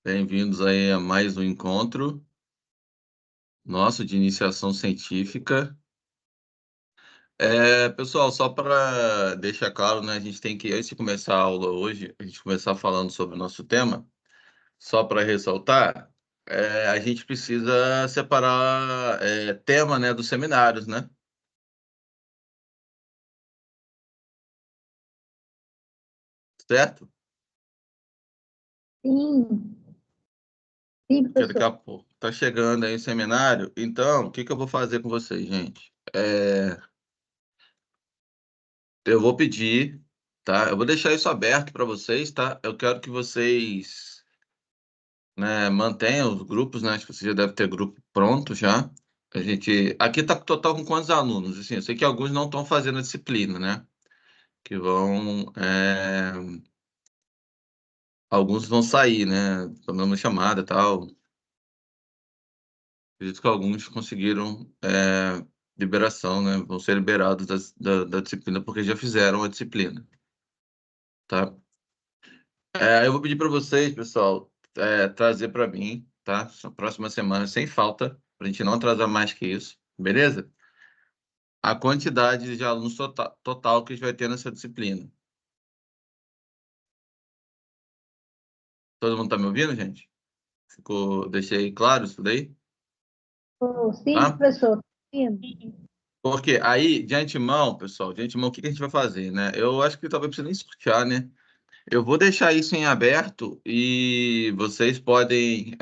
Bem-vindos aí a mais um encontro nosso de iniciação científica. Pessoal, só para deixar claro, né, a gente tem que, antes de começar a aula hoje, a gente começar falando sobre o nosso tema, só para ressaltar, a gente precisa separar tema, né, dos seminários, né? Certo? Sim, sim, Porque daqui a professor. pouco tá chegando aí o seminário. Então, o que que eu vou fazer com vocês, gente? Eu vou pedir, tá? Eu vou deixar isso aberto para vocês, tá? Eu quero que vocês, né, mantenham os grupos, né? Acho que você já deve ter grupo pronto já. A gente aqui tá total com quantos alunos? Assim, eu sei que alguns não estão fazendo a disciplina, né? Que vão, alguns vão sair, né? Tomando uma chamada, e tal. Acredito que alguns conseguiram liberação, né? Vão ser liberados da disciplina porque já fizeram a disciplina, tá? Eu vou pedir para vocês, pessoal, trazer para mim, tá? Essa próxima semana, sem falta, para a gente não atrasar mais que isso, beleza? A quantidade de alunos total que a gente vai ter nessa disciplina. Todo mundo está me ouvindo, gente? Deixei claro isso daí? Oh, sim, Tá? professor. Sim. Porque aí, de antemão, pessoal, de antemão, o que que a gente vai fazer, né? Eu acho que talvez precise nem sortear, né? Eu vou deixar isso em aberto e vocês podem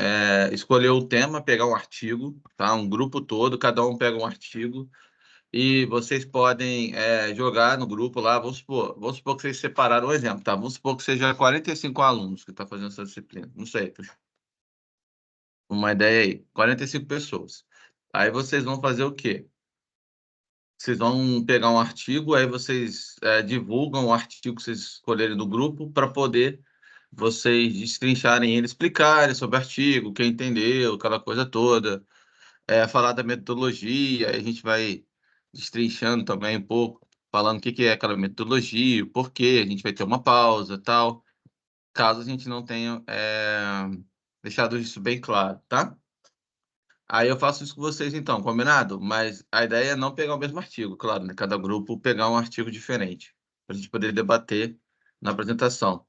escolher o tema, pegar um artigo, tá? Um grupo todo, cada um pega um artigo e vocês podem jogar no grupo lá. Vamos supor que vocês separaram um exemplo, tá? Vamos supor que seja 45 alunos que estão fazendo essa disciplina. Não sei, uma ideia aí. 45 pessoas. Aí vocês vão fazer o quê? Vocês vão pegar um artigo, aí vocês divulgam o artigo que vocês escolherem do grupo para poder vocês destrincharem ele, explicarem sobre o artigo, quem entendeu, aquela coisa toda, falar da metodologia, aí a gente vai destrinchando também um pouco, falando o que que é aquela metodologia, o porquê, a gente vai ter uma pausa, tal, caso a gente não tenha deixado isso bem claro, tá? Aí eu faço isso com vocês então, combinado? Mas a ideia é não pegar o mesmo artigo, claro, né? Cada grupo pegar um artigo diferente, para a gente poder debater na apresentação,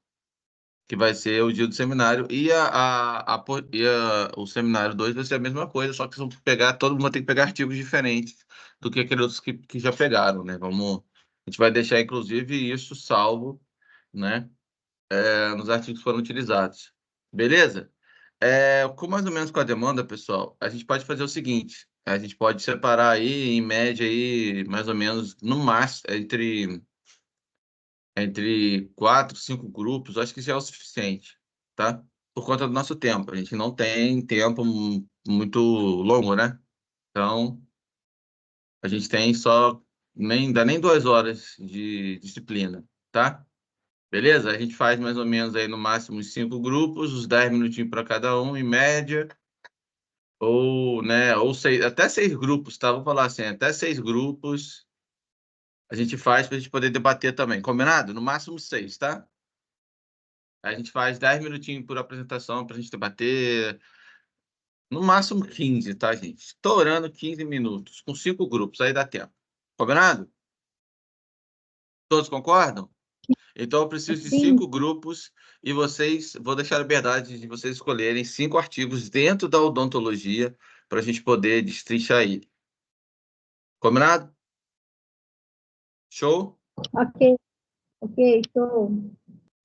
que vai ser o dia do seminário, e o seminário 2 vai ser a mesma coisa, só que vocês vão pegar, todo mundo vai ter que pegar artigos diferentes do que aqueles outros que já pegaram, né? A gente vai deixar, inclusive, isso salvo, né? Nos artigos que foram utilizados. Beleza? Com mais ou menos com a demanda, pessoal, a gente pode fazer o seguinte: a gente pode separar aí, em média, aí, mais ou menos, no máximo, entre 4, 5 grupos, acho que já é o suficiente, tá? Por conta do nosso tempo. A gente não tem tempo muito longo, né? Então, a gente tem só, nem dá nem 2 horas de disciplina, tá? Beleza? A gente faz mais ou menos aí no máximo uns 5 grupos, uns 10 minutinhos para cada um, em média. Ou, né, ou seis, até 6 grupos, tá? Vou falar assim, até 6 grupos a gente faz para a gente poder debater também. Combinado? No máximo 6, tá? A gente faz 10 minutinhos por apresentação para a gente debater. No máximo 15, tá, gente? Estourando 15 minutos, com 5 grupos, aí dá tempo. Combinado? Todos concordam? Então eu preciso de Sim, 5 grupos e vou deixar a liberdade de vocês escolherem 5 artigos dentro da odontologia para a gente poder destrinchar aí. Combinado? Show? ok, ok, show.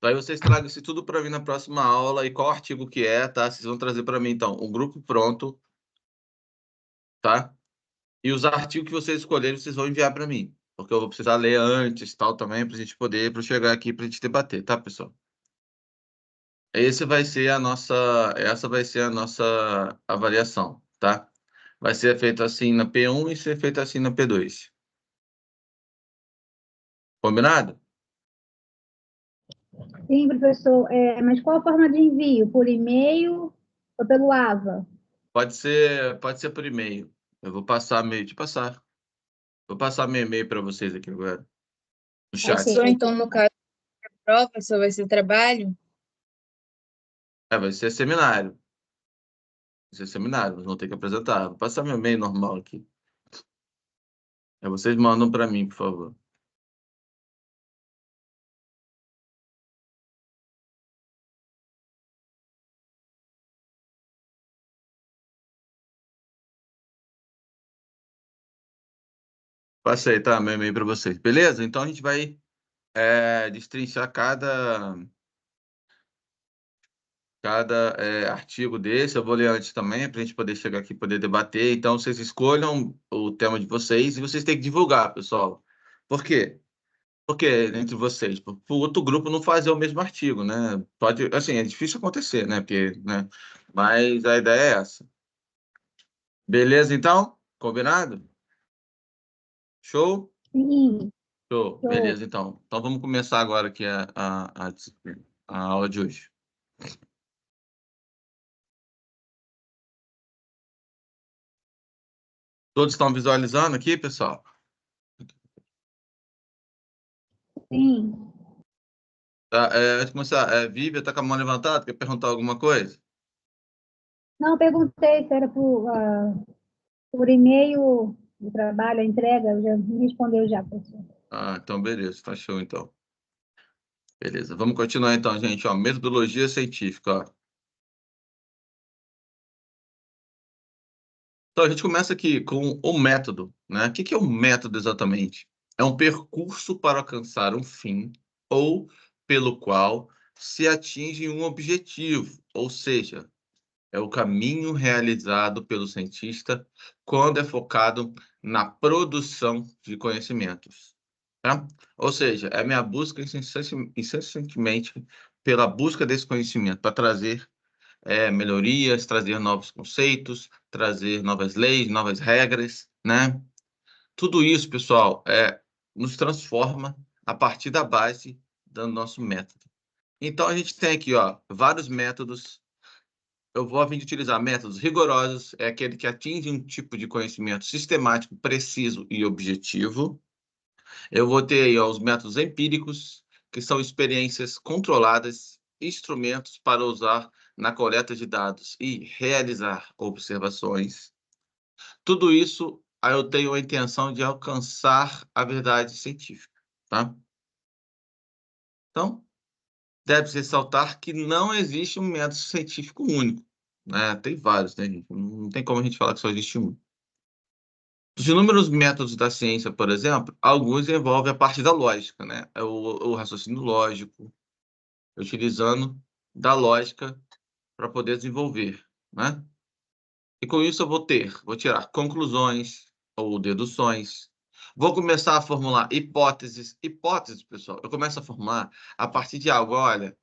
Aí vocês tragam isso tudo para mim na próxima aula e qual artigo que é, tá? Vocês vão trazer para mim, então, um grupo pronto, tá? E os artigos que vocês escolherem, vocês vão enviar para mim, porque eu vou precisar ler antes, tal, também, para a gente poder para chegar aqui para a gente debater, tá, pessoal? Essa vai ser a nossa avaliação, tá? Vai ser feito assim na P1 e ser feito assim na P2. Combinado? Sim, professor. Mas qual a forma de envio? Por e-mail ou pelo AVA? Pode ser por e-mail. Eu vou passar meio, de passar. Vou passar meu e-mail para vocês aqui agora, no Ok, chat. Professor, então, no caso da prova, só vai ser trabalho? Vai ser seminário. Vai ser seminário, vocês vão ter que apresentar. Vou passar meu e-mail normal aqui. Aí vocês mandam para mim, por favor. Passei, tá? Meu e-mail para vocês. Beleza? Então a gente vai destrinchar cada artigo desse. Eu vou ler antes também, para a gente poder chegar aqui e poder debater. Então, vocês escolham o tema de vocês e vocês têm que divulgar, pessoal. Por quê? Porque entre vocês, para o outro grupo não fazer o mesmo artigo, né? Pode, assim, é difícil acontecer, né? Porque, né? Mas a ideia é essa. Beleza, então? Combinado? Show? Sim, Show. show. Beleza, então. Então vamos começar agora aqui a aula de hoje. Todos estão visualizando aqui, pessoal? Sim. Tá, antes de começar, Vivian, tá com a mão levantada? Quer perguntar alguma coisa? Não, perguntei se era por e-mail do trabalho, a entrega, já me respondeu já, professor. Ah, então beleza, tá show então. Beleza, vamos continuar então, gente. Ó, metodologia científica. Ó. Então a gente começa aqui com o método, né? O que que é o método exatamente? É um percurso para alcançar um fim ou pelo qual se atinge um objetivo, ou seja, é o caminho realizado pelo cientista quando é focado na produção de conhecimentos, tá? Ou seja, é a minha busca incessantemente pela busca desse conhecimento para trazer melhorias, trazer novos conceitos, trazer novas leis, novas regras, né? Tudo isso, pessoal, nos transforma a partir da base do nosso método. Então, a gente tem aqui, ó, vários métodos. Eu vou a fim de utilizar métodos rigorosos, é aquele que atinge um tipo de conhecimento sistemático, preciso e objetivo. Eu vou ter aí ó, os métodos empíricos, que são experiências controladas, instrumentos para usar na coleta de dados e realizar observações. Tudo isso, aí eu tenho a intenção de alcançar a verdade científica, tá? Então, deve-se ressaltar que não existe um método científico único, né? Tem vários, né, gente? Não tem como a gente falar que só existe um. Dos inúmeros métodos da ciência, por exemplo, alguns envolvem a parte da lógica, né? É o raciocínio lógico, utilizando da lógica para poder desenvolver, né? E com isso eu vou tirar conclusões ou deduções. Vou começar a formular hipóteses. Hipóteses, pessoal, eu começo a formular a partir de algo. Olha,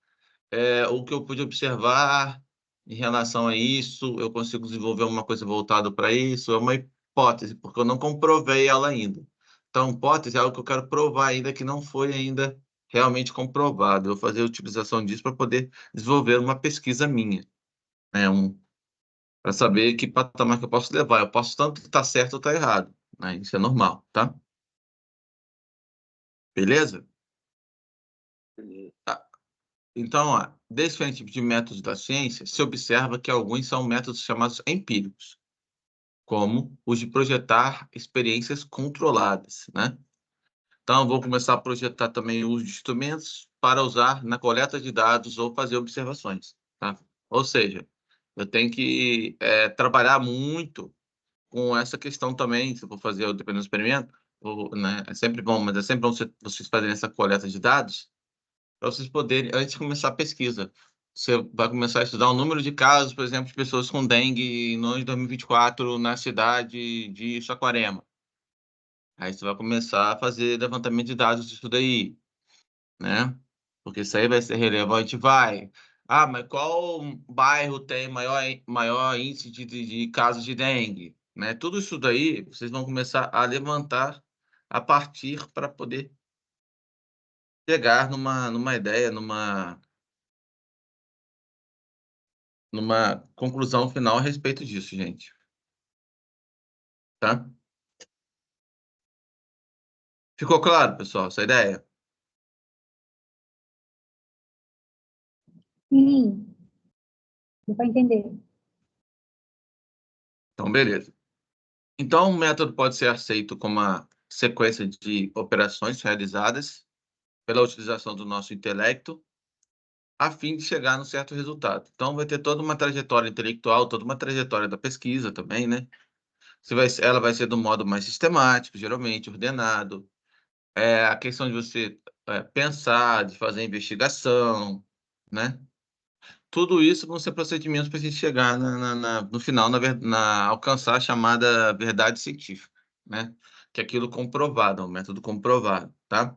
o que eu pude observar em relação a isso, eu consigo desenvolver uma coisa voltada para isso. É uma hipótese, porque eu não comprovei ela ainda. Então, hipótese é algo que eu quero provar ainda que não foi ainda realmente comprovado. Eu vou fazer a utilização disso para poder desenvolver uma pesquisa minha, né? Para saber que patamar que eu posso levar. Eu posso tanto estar certo ou estar errado, né? Isso é normal, tá? Beleza? Tá. Então, ó, desse tipo de métodos da ciência, se observa que alguns são métodos chamados empíricos, como os de projetar experiências controladas, né? Então, vou começar a projetar também o uso de instrumentos para usar na coleta de dados ou fazer observações, tá? Ou seja, eu tenho que trabalhar muito com essa questão também, se eu for fazer o dependendo do experimento, né, é sempre bom, mas é sempre bom vocês fazerem essa coleta de dados para vocês poderem, antes de começar a pesquisa, você vai começar a estudar o número de casos, por exemplo, de pessoas com dengue no ano de 2024 na cidade de Saquarema. Aí você vai começar a fazer levantamento de dados disso daí, né? Porque isso aí vai ser relevante, vai. Ah, mas qual bairro tem maior índice de casos de dengue? Né? Tudo isso daí vocês vão começar a levantar a partir para poder chegar numa ideia, numa conclusão final a respeito disso, gente. Tá? Ficou claro, pessoal, essa ideia? Sim, Deu para entender. Então, beleza. Então, o método pode ser aceito como uma sequência de operações realizadas pela utilização do nosso intelecto a fim de chegar num certo resultado. Então, vai ter toda uma trajetória intelectual, toda uma trajetória da pesquisa também, né? Ela vai ser do modo mais sistemático, geralmente, ordenado. A questão de você pensar, de fazer investigação, né? Tudo isso vão ser procedimentos para a gente chegar no final, alcançar a chamada verdade científica, né? Que é aquilo comprovado, é um método comprovado, tá?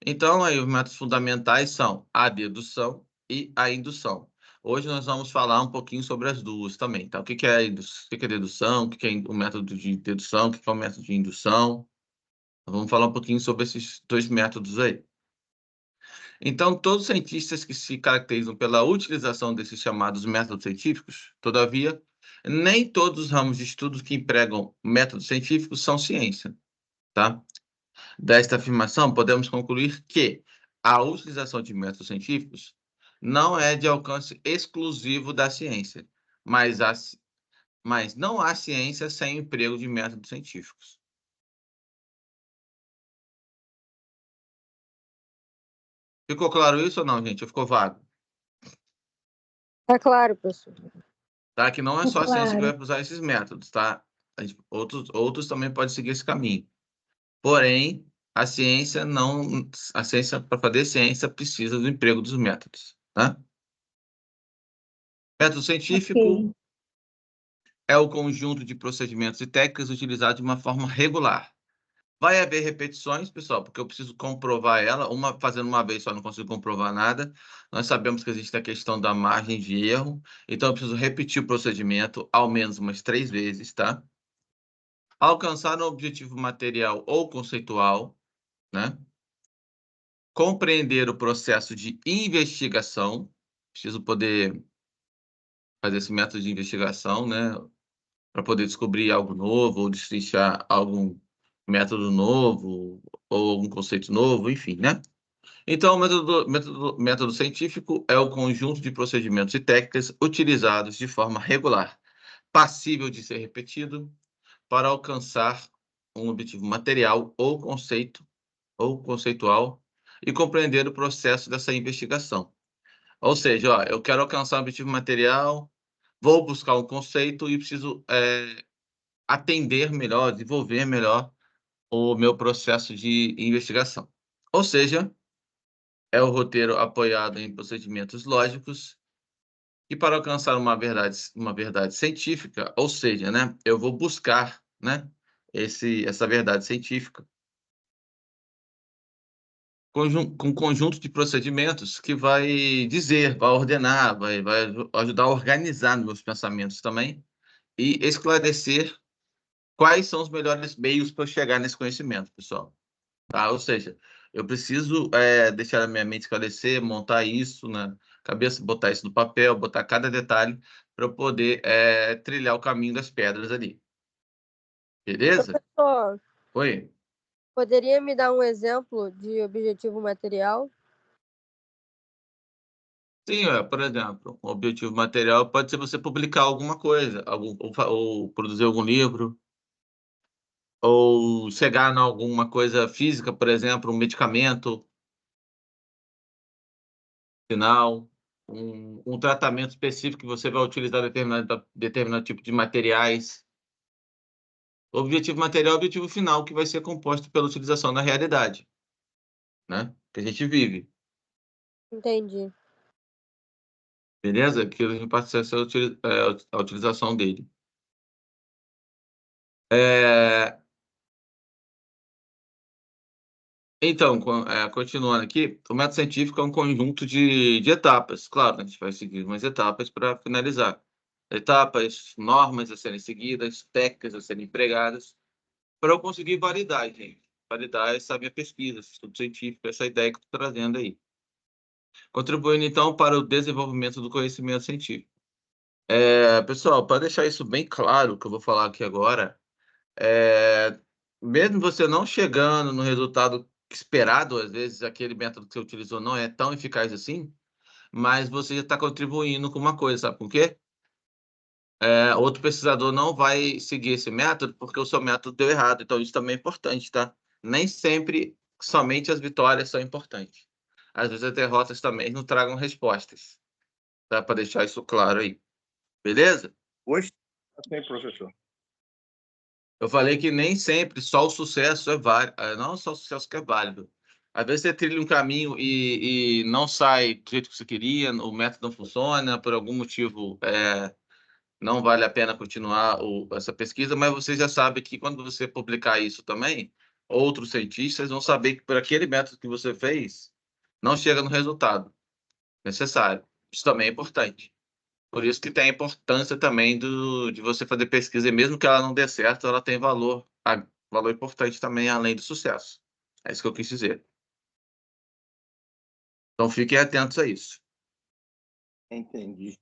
Então, aí, os métodos fundamentais são a dedução e a indução. Hoje nós vamos falar um pouquinho sobre as duas também, tá? O que que é dedução, o que que é o método de dedução, o que que é o método de indução. Vamos falar um pouquinho sobre esses dois métodos aí. Então, todos os cientistas que se caracterizam pela utilização desses chamados métodos científicos, todavia, nem todos os ramos de estudos que empregam métodos científicos são ciência, tá? Desta afirmação, podemos concluir que a utilização de métodos científicos não é de alcance exclusivo da ciência, mas não há ciência sem o emprego de métodos científicos. Ficou claro isso ou não, gente? Ou ficou vago? É claro, professor. Tá? Que não é só a ciência que Claro. vai usar esses métodos, tá? Outros também podem seguir esse caminho. Porém, a ciência não, a ciência, para fazer ciência, precisa do emprego dos métodos, tá? Método científico Ok. é o conjunto de procedimentos e técnicas utilizados de uma forma regular. Vai haver repetições, pessoal, porque eu preciso comprovar ela. Fazendo uma vez só não consigo comprovar nada. Nós sabemos que existe a questão da margem de erro, então eu preciso repetir o procedimento ao menos umas 3 vezes, tá? Alcançar um objetivo material ou conceitual, né? Compreender o processo de investigação. Preciso poder fazer esse método de investigação, né? Para poder descobrir algo novo ou destrinchar algum método novo ou algum conceito novo, enfim, né? Então, o método científico é o conjunto de procedimentos e técnicas utilizados de forma regular, passível de ser repetido, para alcançar um objetivo material ou conceitual e compreender o processo dessa investigação. Ou seja, ó, eu quero alcançar um objetivo material, vou buscar um conceito e preciso atender melhor, desenvolver melhor o meu processo de investigação. Ou seja, é o roteiro apoiado em procedimentos lógicos e para alcançar uma verdade científica, ou seja, né, eu vou buscar, né, essa verdade científica com um conjunto de procedimentos que vai dizer, vai ordenar, vai ajudar a organizar meus pensamentos também e esclarecer quais são os melhores meios para eu chegar nesse conhecimento, pessoal. Tá? Ou seja, eu preciso deixar a minha mente esclarecer, montar isso na cabeça, botar isso no papel, botar cada detalhe para eu poder trilhar o caminho das pedras ali. Beleza? Professor, Oi? poderia me dar um exemplo de objetivo material? Sim, por exemplo, um objetivo material pode ser você publicar alguma coisa, ou produzir algum livro, ou chegar em alguma coisa física, por exemplo, um medicamento final, um tratamento específico que você vai utilizar determinado tipo de materiais. O objetivo material é o objetivo final, que vai ser composto pela utilização na realidade, né? Que a gente vive, Entendi. beleza? Que a gente passa a utilização dele. É, Então, continuando aqui, o método científico é um conjunto de etapas. Claro, a gente vai seguir umas etapas para finalizar. Etapas, normas a serem seguidas, técnicas a serem empregadas, para eu conseguir validar, gente. Validar essa minha pesquisa, esse estudo científico, essa ideia que eu estou trazendo aí. Contribuindo, então, para o desenvolvimento do conhecimento científico. Pessoal, para deixar isso bem claro, o que eu vou falar aqui agora, é, mesmo você não chegando no resultado esperado, às vezes aquele método que você utilizou não é tão eficaz assim, mas você já está contribuindo com uma coisa, sabe por quê? Outro pesquisador não vai seguir esse método porque o seu método deu errado. Então, isso também é importante, tá? Nem sempre somente as vitórias são importantes. Às vezes as derrotas também não tragam respostas. Tá? Para deixar isso claro aí. Beleza? Hoje, sim, professor. Eu falei que nem sempre só o sucesso é válido. Não só o sucesso que é válido. Às vezes você trilha um caminho e não sai do jeito que você queria, o método não funciona, por algum motivo não vale a pena continuar essa pesquisa, mas você já sabe que quando você publicar isso também, outros cientistas vão saber que por aquele método que você fez, não chega no resultado necessário. Isso também é importante. Por isso que tem a importância também de você fazer pesquisa, e mesmo que ela não dê certo, ela tem valor importante também, além do sucesso. É isso que eu quis dizer. Então fiquem atentos a isso. Entendi.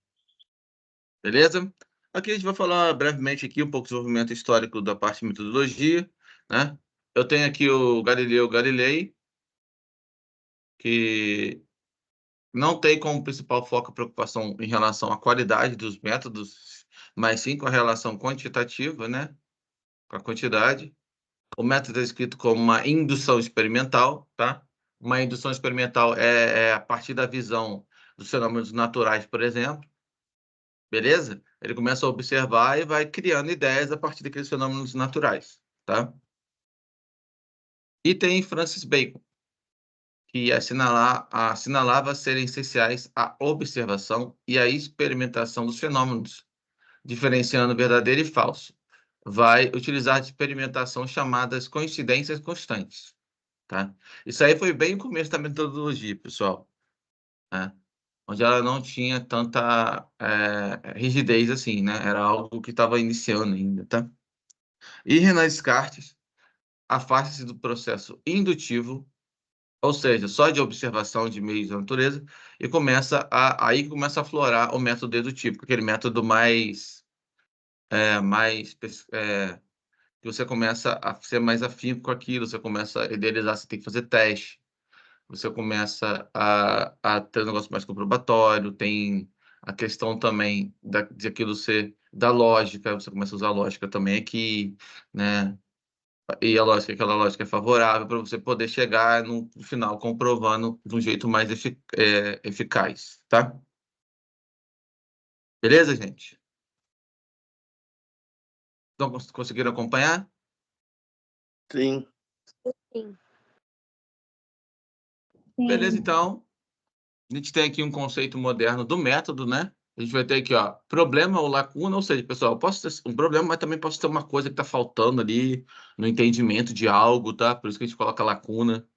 Beleza? Aqui a gente vai falar brevemente aqui um pouco do desenvolvimento histórico da parte de metodologia, né? Eu tenho aqui o Galileu Galilei, que não tem como principal foco a preocupação em relação à qualidade dos métodos, mas sim com a relação quantitativa, né? Com a quantidade. O método é escrito como uma indução experimental, tá? Uma indução experimental é a partir da visão dos fenômenos naturais, por exemplo. Beleza? Ele começa a observar e vai criando ideias a partir daqueles fenômenos naturais, tá? E tem Francis Bacon, que assinalava serem essenciais a observação e a experimentação dos fenômenos, diferenciando verdadeiro e falso. Vai utilizar de experimentação chamadas coincidências constantes, tá? Isso aí foi bem o começo da metodologia, pessoal, né? Onde ela não tinha tanta rigidez assim, né? Era algo que estava iniciando ainda, tá? E Renan Descartes afasta-se do processo indutivo, ou seja, só de observação de meios da natureza, e aí começa a aflorar o método dedutivo, aquele método que você começa a ser mais afinco com aquilo, você começa a idealizar, você tem que fazer teste, você começa a ter um negócio mais comprobatório, tem a questão também de aquilo ser da lógica, você começa a usar a lógica também aqui, né? E a lógica, aquela lógica é favorável para você poder chegar no final comprovando de um jeito mais eficaz, tá? Beleza, gente? Então, conseguiram acompanhar? Sim. Sim. Beleza, Sim. então. A gente tem aqui um conceito moderno do método, né? A gente vai ter aqui, ó, problema ou lacuna, ou seja, pessoal, eu posso ter um problema, mas também posso ter uma coisa que está faltando ali no entendimento de algo, tá? Por isso que a gente coloca lacuna.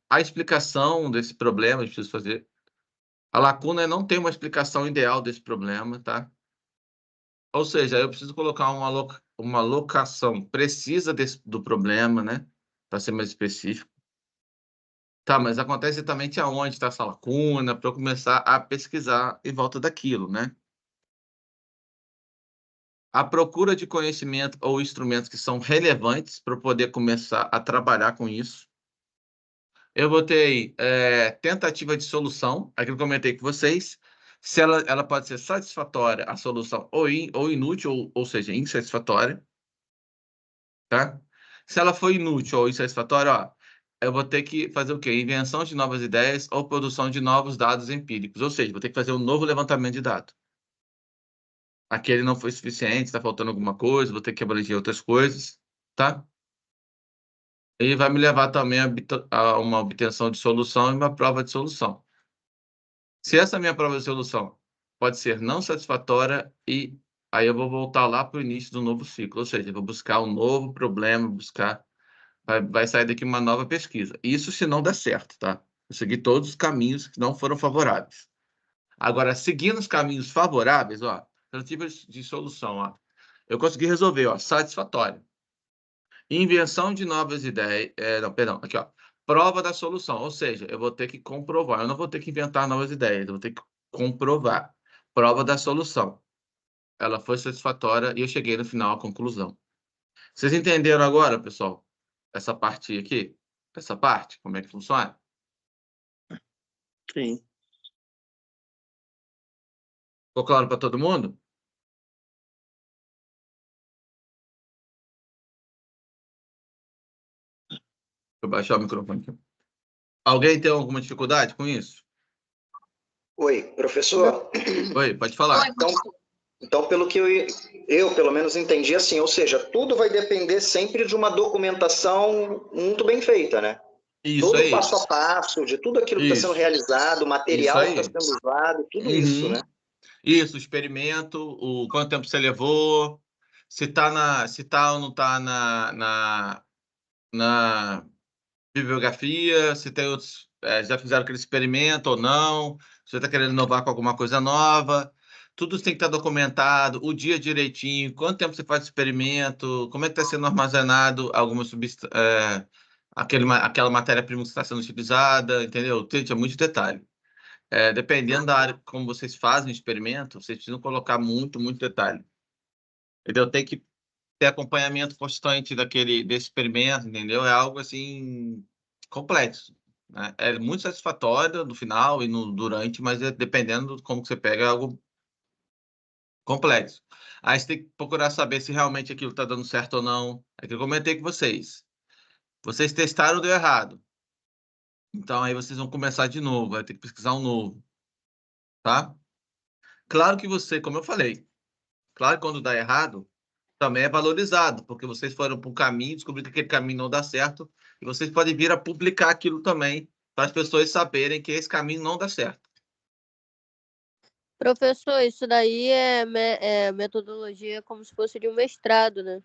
A explicação desse problema, a gente precisa fazer. A lacuna é não ter uma explicação ideal desse problema, tá? Ou seja, eu preciso colocar uma locação precisa do problema, né? Para ser mais específico. Tá, mas acontece exatamente aonde está essa lacuna, para eu começar a pesquisar em volta daquilo, né? A procura de conhecimento ou instrumentos que são relevantes para eu poder começar a trabalhar com isso. Eu botei tentativa de solução, aquilo que eu comentei com vocês. Se ela pode ser satisfatória, a solução, ou inútil, ou seja, insatisfatória, tá? Se ela for inútil ou insatisfatória, ó, eu vou ter que fazer o quê? Invenção de novas ideias ou produção de novos dados empíricos. Ou seja, vou ter que fazer um novo levantamento de dados. Aquele não foi suficiente, está faltando alguma coisa, vou ter que abranger outras coisas, tá? E vai me levar também a uma obtenção de solução e uma prova de solução. Se essa minha prova de solução pode ser não satisfatória, e aí eu vou voltar lá para o início do novo ciclo, ou seja, eu vou buscar um novo problema, vai sair daqui uma nova pesquisa. Isso se não der certo, tá? Eu segui todos os caminhos que não foram favoráveis. Agora, seguindo os caminhos favoráveis, ó, tentativa de solução, ó, eu consegui resolver, ó, satisfatório. Invenção de novas ideias, não, perdão, aqui, ó, prova da solução, ou seja, eu vou ter que comprovar, eu não vou ter que inventar novas ideias, eu vou ter que comprovar. Prova da solução. Ela foi satisfatória e eu cheguei no final à conclusão. Vocês entenderam agora, pessoal? Essa parte aqui? Essa parte? Como é que funciona? Sim. Ficou claro para todo mundo? Deixa eu baixar o microfone aqui. Alguém tem alguma dificuldade com isso? Oi, professor. Oi, pode falar. Então, pelo que eu pelo menos entendi assim, ou seja, tudo vai depender sempre de uma documentação muito bem feita, né? Isso Todo aí. passo a passo, de tudo aquilo que está sendo Isso. realizado, o material que Isso está aí. sendo usado, tudo Uhum. isso, né? Isso, o experimento, o quanto tempo você levou, se tá ou não tá na bibliografia, se tem outros, já fizeram aquele experimento ou não, se você está querendo inovar com alguma coisa nova. Tudo isso tem que estar documentado, o dia direitinho, quanto tempo você faz o experimento, como é que está sendo armazenado alguma aquela matéria-prima que está sendo utilizada, entendeu? Tem muito detalhe. Dependendo da área como vocês fazem o experimento, vocês precisam colocar muito detalhe. Entendeu? Tem que ter acompanhamento constante desse experimento, entendeu? É algo assim complexo, né? É muito satisfatório no final e durante, mas dependendo de como que você pega, é algo complexo. Aí você tem que procurar saber se realmente aquilo está dando certo ou não. É que eu comentei com vocês. Vocês testaram, deu errado. Então aí vocês vão começar de novo, vai ter que pesquisar um novo, tá? Claro que você, como eu falei, claro que quando dá errado, também é valorizado, porque vocês foram para um caminho, descobriram que aquele caminho não dá certo, e vocês podem vir a publicar aquilo também, para as pessoas saberem que esse caminho não dá certo. Professor, isso daí é metodologia como se fosse de um mestrado, né?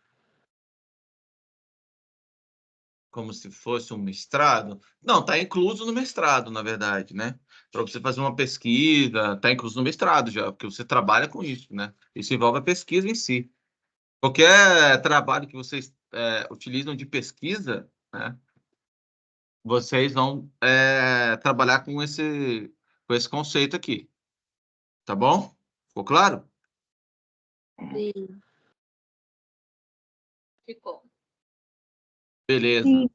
Como se fosse um mestrado? Não, está incluso no mestrado, na verdade, né? Para você fazer uma pesquisa, está incluso no mestrado já, porque você trabalha com isso, né? Isso envolve a pesquisa em si. Qualquer trabalho que vocês utilizam de pesquisa, né? Vocês vão trabalhar com esse conceito aqui. Tá bom? Ficou claro? Sim. Ficou. Beleza. Sim.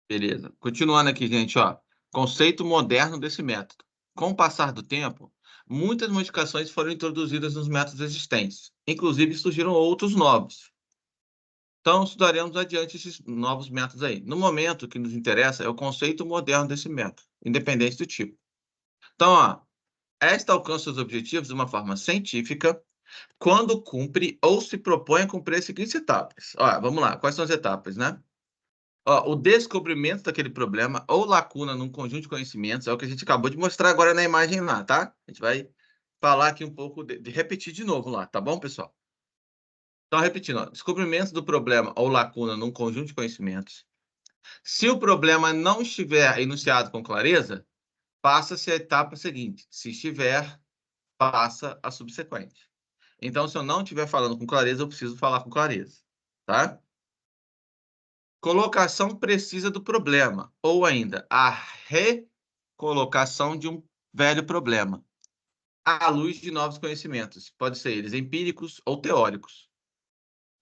Beleza. Continuando aqui, gente, ó. Conceito moderno desse método. Com o passar do tempo, muitas modificações foram introduzidas nos métodos existentes. Inclusive, surgiram outros novos. Então, estudaremos adiante esses novos métodos aí. No momento, o que nos interessa é o conceito moderno desse método, independente do tipo. Então, ó, esta alcança os objetivos de uma forma científica quando cumpre ou se propõe a cumprir as seguintes etapas. Ó, vamos lá, quais são as etapas, né? Ó, o descobrimento daquele problema ou lacuna num conjunto de conhecimentos é o que a gente acabou de mostrar agora na imagem lá, tá? A gente vai falar aqui um pouco de repetir de novo lá, tá bom, pessoal? Então, repetindo, ó, descobrimento do problema ou lacuna num conjunto de conhecimentos. Se o problema não estiver enunciado com clareza, passa-se a etapa seguinte. Se estiver, passa a subsequente. Então, se eu não estiver falando com clareza, eu preciso falar com clareza, tá? Colocação precisa do problema, ou ainda, a recolocação de um velho problema, à luz de novos conhecimentos. Pode ser eles empíricos ou teóricos,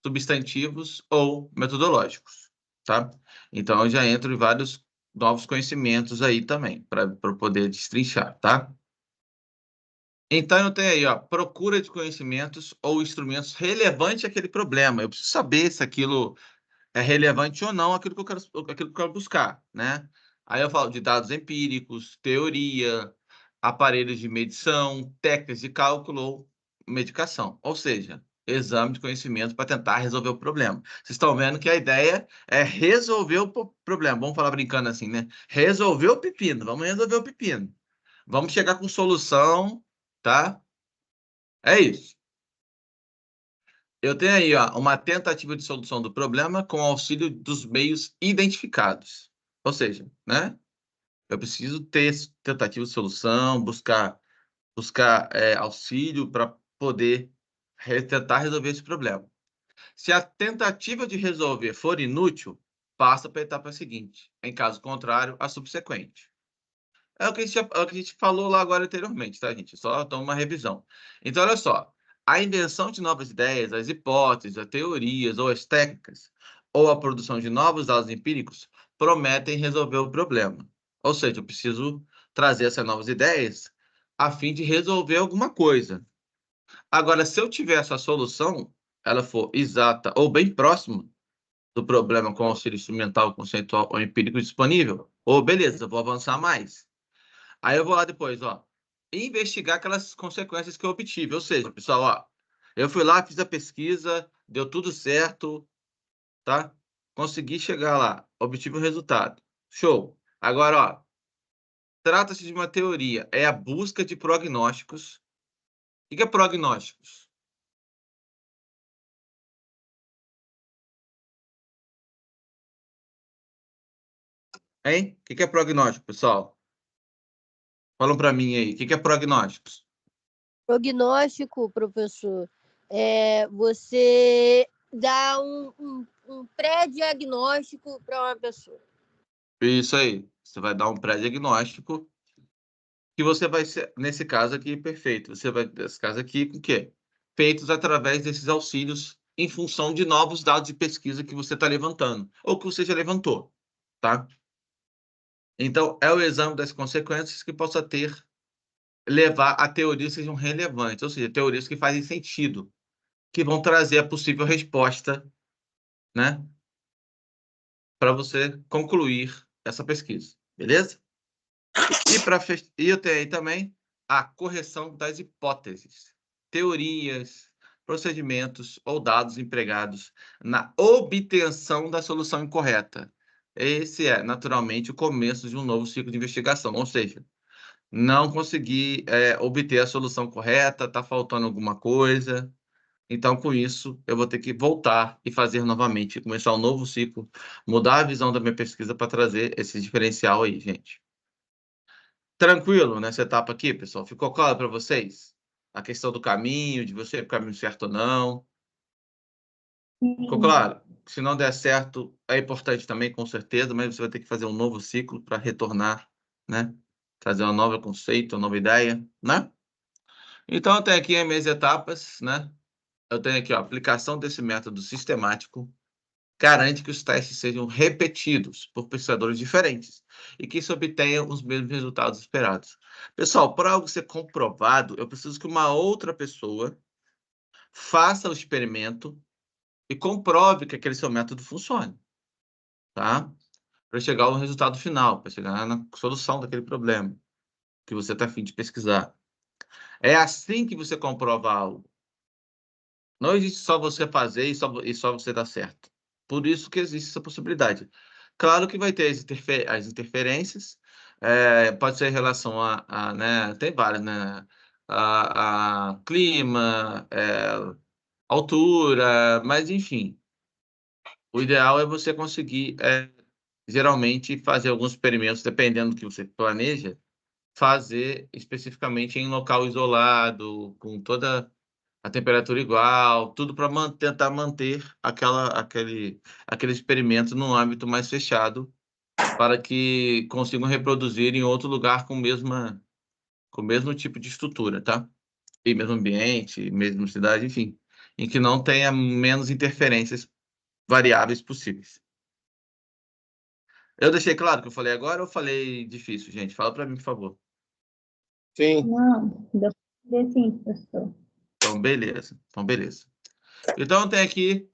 substantivos ou metodológicos, tá? Então, eu já entro em vários novos conhecimentos aí também, para poder destrinchar, tá? Então, eu tenho aí, ó, procura de conhecimentos ou instrumentos relevantes àquele problema. Eu preciso saber se aquilo é relevante ou não aquilo que eu quero buscar, né? Aí eu falo de dados empíricos, teoria, aparelhos de medição, técnicas de cálculo ou medicação. Ou seja, exame de conhecimento para tentar resolver o problema. Vocês estão vendo que a ideia é resolver o problema. Vamos falar brincando assim, né? Resolver o pepino. Vamos resolver o pepino. Vamos chegar com solução, tá? É isso. Eu tenho aí, ó, uma tentativa de solução do problema com auxílio dos meios identificados. Ou seja, né? Eu preciso ter tentativa de solução, buscar auxílio para poder tentar resolver esse problema. Se a tentativa de resolver for inútil, passa para a etapa seguinte. Em caso contrário, a subsequente. É o que a gente falou lá agora anteriormente, tá, gente? Só toma uma revisão. Então, olha só. A invenção de novas ideias, as hipóteses, as teorias ou as técnicas, ou a produção de novos dados empíricos, prometem resolver o problema. Ou seja, eu preciso trazer essas novas ideias a fim de resolver alguma coisa. Agora, se eu tiver essa solução, ela for exata ou bem próxima do problema com auxílio instrumental, conceitual ou empírico disponível, ou beleza, eu vou avançar mais. Aí eu vou lá depois, ó, investigar aquelas consequências que eu obtive. Ou seja, pessoal, ó, eu fui lá, fiz a pesquisa, deu tudo certo, tá? Consegui chegar lá, obtive o resultado. Show. Agora, ó, trata-se de uma teoria, é a busca de prognósticos. O que é prognósticos? Hein? O que é prognóstico, pessoal? Falam para mim aí, o que é prognósticos? Prognóstico, professor, é você dá um pré-diagnóstico para uma pessoa. Isso aí. Você vai dar um pré-diagnóstico que você vai ser, nesse caso aqui, perfeito. Você vai, nesse caso aqui, com o quê? Feitos através desses auxílios em função de novos dados de pesquisa que você está levantando, ou que você já levantou, tá? Então, é o exame das consequências que possa ter, levar a teorias que sejam relevantes, ou seja, teorias que fazem sentido, que vão trazer a possível resposta, né, para você concluir essa pesquisa, beleza? E eu tenho aí também a correção das hipóteses, teorias, procedimentos ou dados empregados na obtenção da solução incorreta. Esse é, naturalmente, o começo de um novo ciclo de investigação, ou seja, não consegui obter a solução correta, está faltando alguma coisa. Então, com isso, eu vou ter que voltar e fazer novamente, começar um novo ciclo, mudar a visão da minha pesquisa para trazer esse diferencial aí, gente. Tranquilo nessa etapa aqui, pessoal? Ficou claro para vocês? A questão do caminho, de você ir para o caminho certo ou não. Ficou claro? Se não der certo, é importante também, com certeza, mas você vai ter que fazer um novo ciclo para retornar, né? Trazer um novo conceito, uma nova ideia, né? Então, eu tenho aqui as minhas etapas, né? Eu tenho aqui, ó, a aplicação desse método sistemático garante que os testes sejam repetidos por pesquisadores diferentes e que se obtenham os mesmos resultados esperados. Pessoal, para algo ser comprovado, eu preciso que uma outra pessoa faça o experimento e comprove que aquele seu método funcione, tá? Para chegar ao resultado final, para chegar na solução daquele problema que você está a fim de pesquisar. É assim que você comprova algo. Não existe só você fazer e só você dar certo. Por isso que existe essa possibilidade. Claro que vai ter as interferências, pode ser em relação né, tem várias, né? A clima, altura, mas enfim. O ideal é você conseguir, geralmente, fazer alguns experimentos, dependendo do que você planeja, fazer especificamente em local isolado, com toda a temperatura igual, tudo para tentar manter aquele experimento num âmbito mais fechado, para que consigam reproduzir em outro lugar com o mesmo tipo de estrutura, tá? E mesmo ambiente, mesma cidade, enfim, em que não tenha menos interferências variáveis possíveis. Eu deixei claro o que eu falei agora ou falei difícil, gente? Fala para mim, por favor. Sim. Não, deu para entender sim, professor. Então, beleza. Então, tem aqui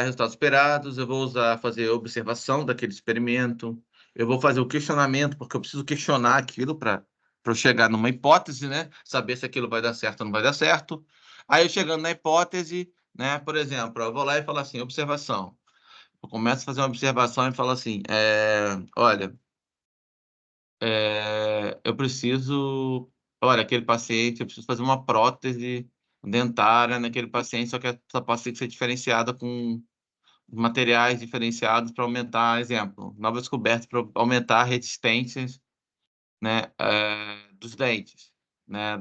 resultados esperados. Eu vou fazer observação daquele experimento. Eu vou fazer o questionamento, porque eu preciso questionar aquilo para eu chegar numa hipótese, né? Saber se aquilo vai dar certo ou não vai dar certo. Aí, eu chegando na hipótese, né? Por exemplo, eu vou lá e falo assim, observação. Eu começo a fazer uma observação e falo assim, olha, eu preciso... Olha, aquele paciente, eu preciso fazer uma prótese dentária naquele paciente, só que essa paciente ser diferenciada com materiais diferenciados para aumentar, exemplo, novas descobertas para aumentar a resistência, né, dos dentes, né,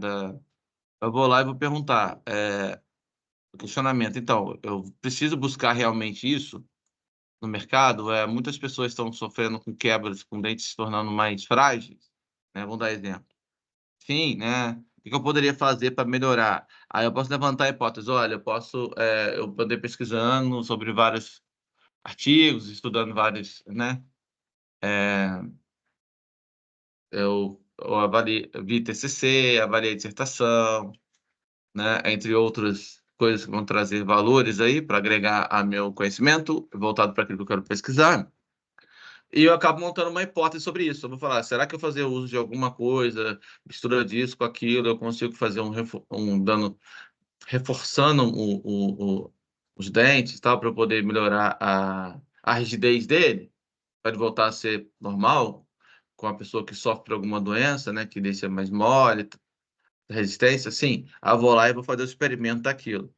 eu vou lá e vou perguntar, o questionamento, então, eu preciso buscar realmente isso no mercado? Muitas pessoas estão sofrendo com quebras, com dentes se tornando mais frágeis, né, vamos dar exemplo. Sim, né, o que eu poderia fazer para melhorar? Aí eu posso levantar a hipótese, olha, eu andei pesquisando sobre vários artigos, estudando vários, né? Eu eu vi TCC, avaliei dissertação, né? Entre outras coisas que vão trazer valores aí para agregar a meu conhecimento, voltado para aquilo que eu quero pesquisar. E eu acabo montando uma hipótese sobre isso. Eu vou falar, será que eu fazer uso de alguma coisa, mistura disso com aquilo, eu consigo fazer um dano, reforçando os dentes, tal, para eu poder melhorar a rigidez dele, para ele voltar a ser normal, com a pessoa que sofre de alguma doença, né, que deixa mais mole, resistência, sim. Aí eu vou lá e vou fazer o experimento daquilo.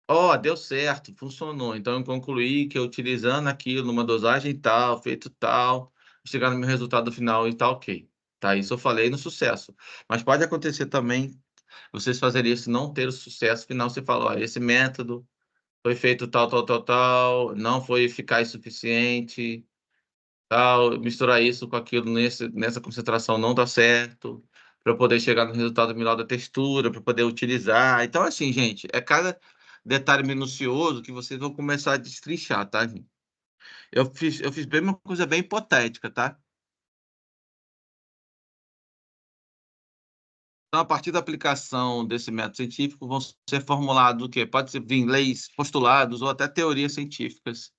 Ó, deu certo, funcionou. Então eu concluí que utilizando aquilo numa dosagem tal, feito tal, chegar no meu resultado final e tá ok. Tá, isso eu falei no sucesso. Mas pode acontecer também vocês fazerem isso e não ter o sucesso final. Você fala, ó, esse método foi feito tal, tal, tal, tal, não foi eficaz o suficiente, tal, misturar isso com aquilo nessa concentração não dá certo, para eu poder chegar no resultado melhor da textura, para poder utilizar. Então, assim, gente, é cada detalhe minucioso que vocês vão começar a destrinchar, tá, gente? Eu fiz bem uma coisa bem hipotética, tá? Então, a partir da aplicação desse método científico, vão ser formulados o quê? Pode ser vir leis, postulados ou até teorias científicas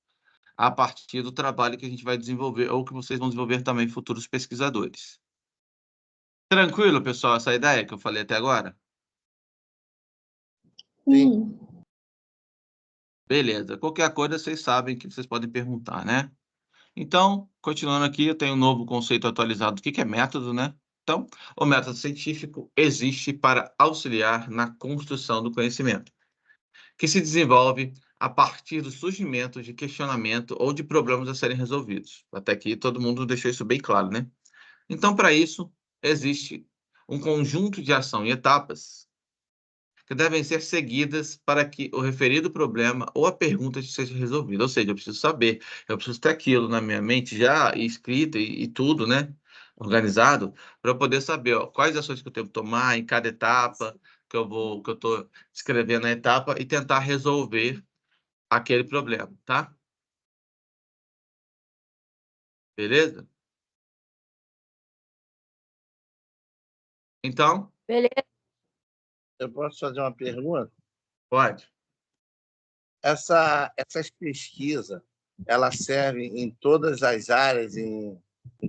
a partir do trabalho que a gente vai desenvolver ou que vocês vão desenvolver também, futuros pesquisadores. Tranquilo, pessoal, essa ideia que eu falei até agora? Sim. Beleza. Qualquer coisa, vocês sabem que vocês podem perguntar, né? Então, continuando aqui, eu tenho um novo conceito atualizado do que é método, né? Então, o método científico existe para auxiliar na construção do conhecimento, que se desenvolve a partir do surgimento de questionamento ou de problemas a serem resolvidos. Até aqui, todo mundo deixou isso bem claro, né? Então, para isso, existe um conjunto de ação e etapas que devem ser seguidas para que o referido problema ou a pergunta seja resolvida. Ou seja, eu preciso saber, eu preciso ter aquilo na minha mente já escrito e tudo, né? Organizado, para eu poder saber, ó, quais ações que eu tenho que tomar em cada etapa que eu estou escrevendo a etapa e tentar resolver aquele problema, tá? Beleza? Então, Beleza. Eu posso fazer uma pergunta? pode. Essas pesquisas, elas servem em todas as áreas, em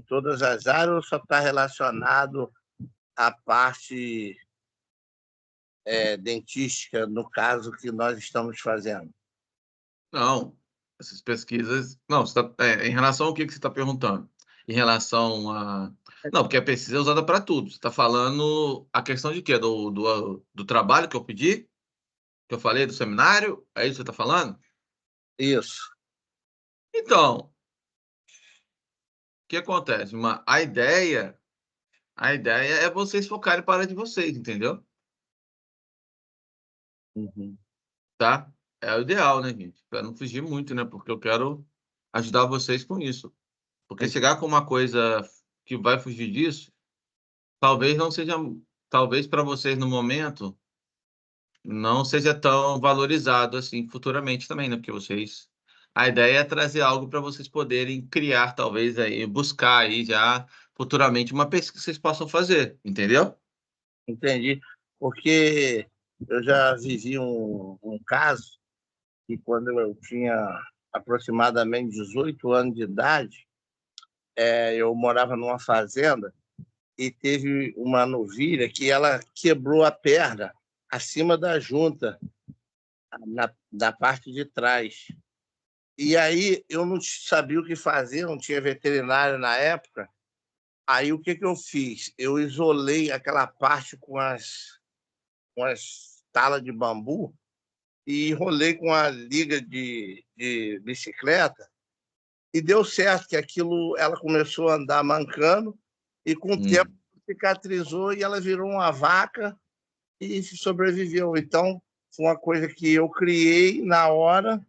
todas as áreas, ou só está relacionado à parte dentística, no caso que nós estamos fazendo? Não, essas pesquisas. Não, em relação ao que você está perguntando? Em relação a. Não, porque a pesquisa é usada para tudo. Você está falando a questão de quê? Do trabalho que eu pedi? Que eu falei do seminário? É isso que você está falando? Isso. Então, o que acontece? A ideia é vocês focarem para a área de vocês, entendeu? Uhum. Tá? É o ideal, né, gente? Para não fugir muito, né? Porque eu quero ajudar vocês com isso. Porque chegar com uma coisa que vai fugir disso. Talvez não seja, talvez para vocês no momento não seja tão valorizado assim futuramente também, né? Porque vocês, a ideia é trazer algo para vocês poderem criar, talvez aí, buscar aí já futuramente uma pesquisa que vocês possam fazer, entendeu? Entendi. Porque eu já vivi um caso que, quando eu tinha aproximadamente 18 anos de idade, eu morava numa fazenda e teve uma novilha que ela quebrou a perna acima da junta, da parte de trás. E aí eu não sabia o que fazer, não tinha veterinário na época. Aí o que eu fiz? Eu isolei aquela parte com as talas de bambu e enrolei com a liga de bicicleta, e deu certo, que aquilo, ela começou a andar mancando e com o tempo cicatrizou e ela virou uma vaca e sobreviveu. Então, foi uma coisa que eu criei na hora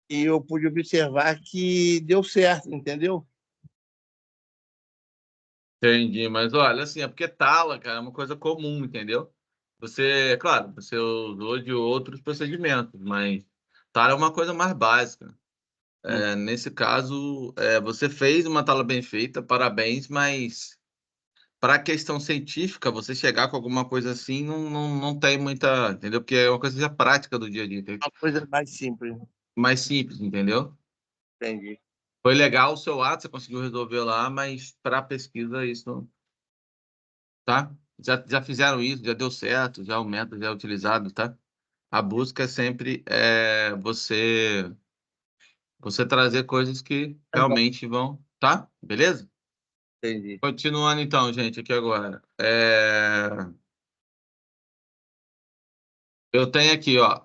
e eu pude observar que deu certo, entendeu? Entendi, mas olha, assim, é porque tala, cara, é uma coisa comum, entendeu? Você, claro, você usou de outros procedimentos, mas tala é uma coisa mais básica. Nesse caso, você fez uma tala bem feita, parabéns, mas para a questão científica, você chegar com alguma coisa assim, não tem muita, entendeu? Porque é uma coisa já prática do dia a dia, entendeu? Uma coisa mais simples. Mais simples, entendeu? Entendi. Foi legal o seu ato, você conseguiu resolver lá, mas para a pesquisa isso, tá? Já fizeram isso, já deu certo, já o método já é utilizado, tá? A busca é sempre você trazer coisas que realmente vão, tá? Beleza? Entendi. Continuando então, gente, aqui agora. Eu tenho aqui, ó,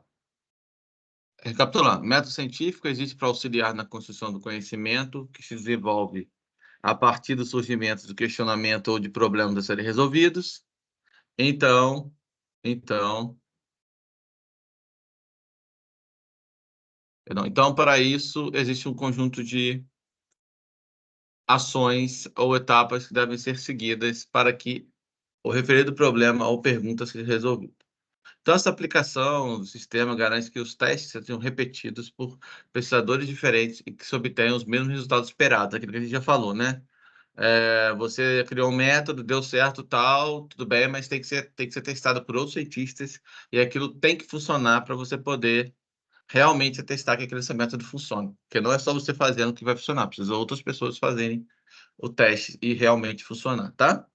recapitulando, método científico existe para auxiliar na construção do conhecimento que se desenvolve a partir do surgimento do questionamento ou de problemas a serem resolvidos. Então, para isso, existe um conjunto de ações ou etapas que devem ser seguidas para que o referido problema ou pergunta seja resolvido. Então, essa aplicação do sistema garante que os testes sejam repetidos por pesquisadores diferentes e que se obtenham os mesmos resultados esperados, aquilo que a gente já falou, né? Você criou um método, deu certo, tal, tudo bem, mas tem que ser testado por outros cientistas e aquilo tem que funcionar para você poder realmente testar que aquele seu método funciona. Porque não é só você fazendo que vai funcionar, precisa outras pessoas fazerem o teste e realmente funcionar, tá?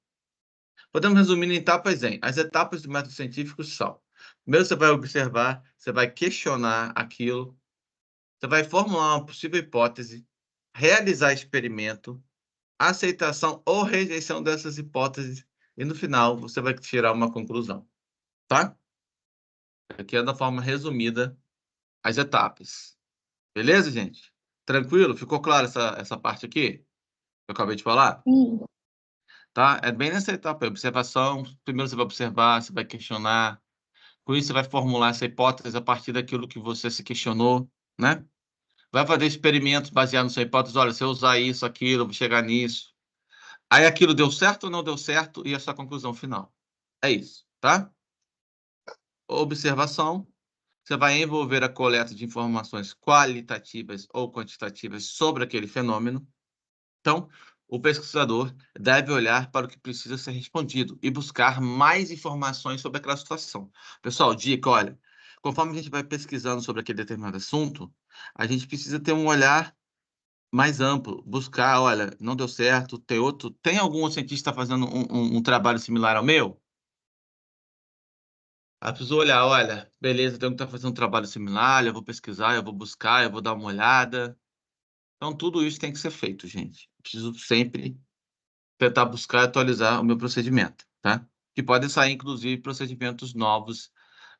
Podemos resumir em etapas em. As etapas do método científico são: primeiro você vai observar, você vai questionar aquilo, você vai formular uma possível hipótese, realizar experimento, aceitação ou rejeição dessas hipóteses e no final você vai tirar uma conclusão, tá? Aqui é da forma resumida as etapas. Beleza, gente? Tranquilo? Ficou claro essa parte aqui que eu acabei de falar? Sim. Tá? É bem nessa etapa, observação. Primeiro você vai observar, você vai questionar. Com isso, você vai formular essa hipótese a partir daquilo que você se questionou, né? Vai fazer experimentos baseados na sua hipótese. Olha, se eu usar isso, aquilo, eu vou chegar nisso. Aí aquilo deu certo ou não deu certo e essa conclusão final. É isso, tá? Observação. Você vai envolver a coleta de informações qualitativas ou quantitativas sobre aquele fenômeno. Então, o pesquisador deve olhar para o que precisa ser respondido e buscar mais informações sobre aquela situação. Pessoal, dica, olha, conforme a gente vai pesquisando sobre aquele determinado assunto, a gente precisa ter um olhar mais amplo, buscar, olha, não deu certo, tem algum cientista fazendo um trabalho similar ao meu? Aí precisa olhar, olha, beleza, tem um que está fazendo um trabalho similar, eu vou pesquisar, eu vou buscar, eu vou dar uma olhada. Então, tudo isso tem que ser feito, gente. Preciso sempre tentar buscar e atualizar o meu procedimento, tá? Que podem sair, inclusive, procedimentos novos.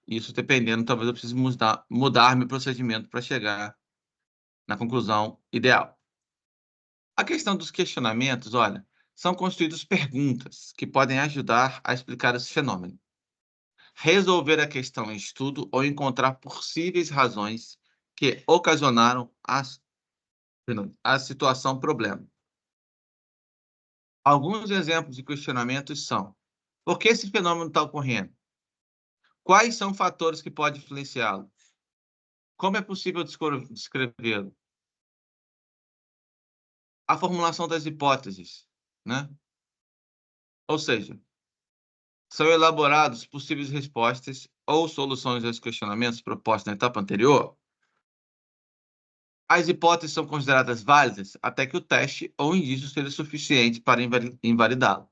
Isso dependendo, talvez eu precise mudar meu procedimento para chegar na conclusão ideal. A questão dos questionamentos, olha, são construídas perguntas que podem ajudar a explicar esse fenômeno, resolver a questão em estudo ou encontrar possíveis razões que ocasionaram a situação problema. Alguns exemplos de questionamentos são: por que esse fenômeno está ocorrendo? Quais são fatores que podem influenciá-lo? Como é possível descrevê-lo? A formulação das hipóteses, né? Ou seja, são elaborados possíveis respostas ou soluções aos questionamentos propostos na etapa anterior. As hipóteses são consideradas válidas até que o teste ou indício seja suficiente para invalidá-lo.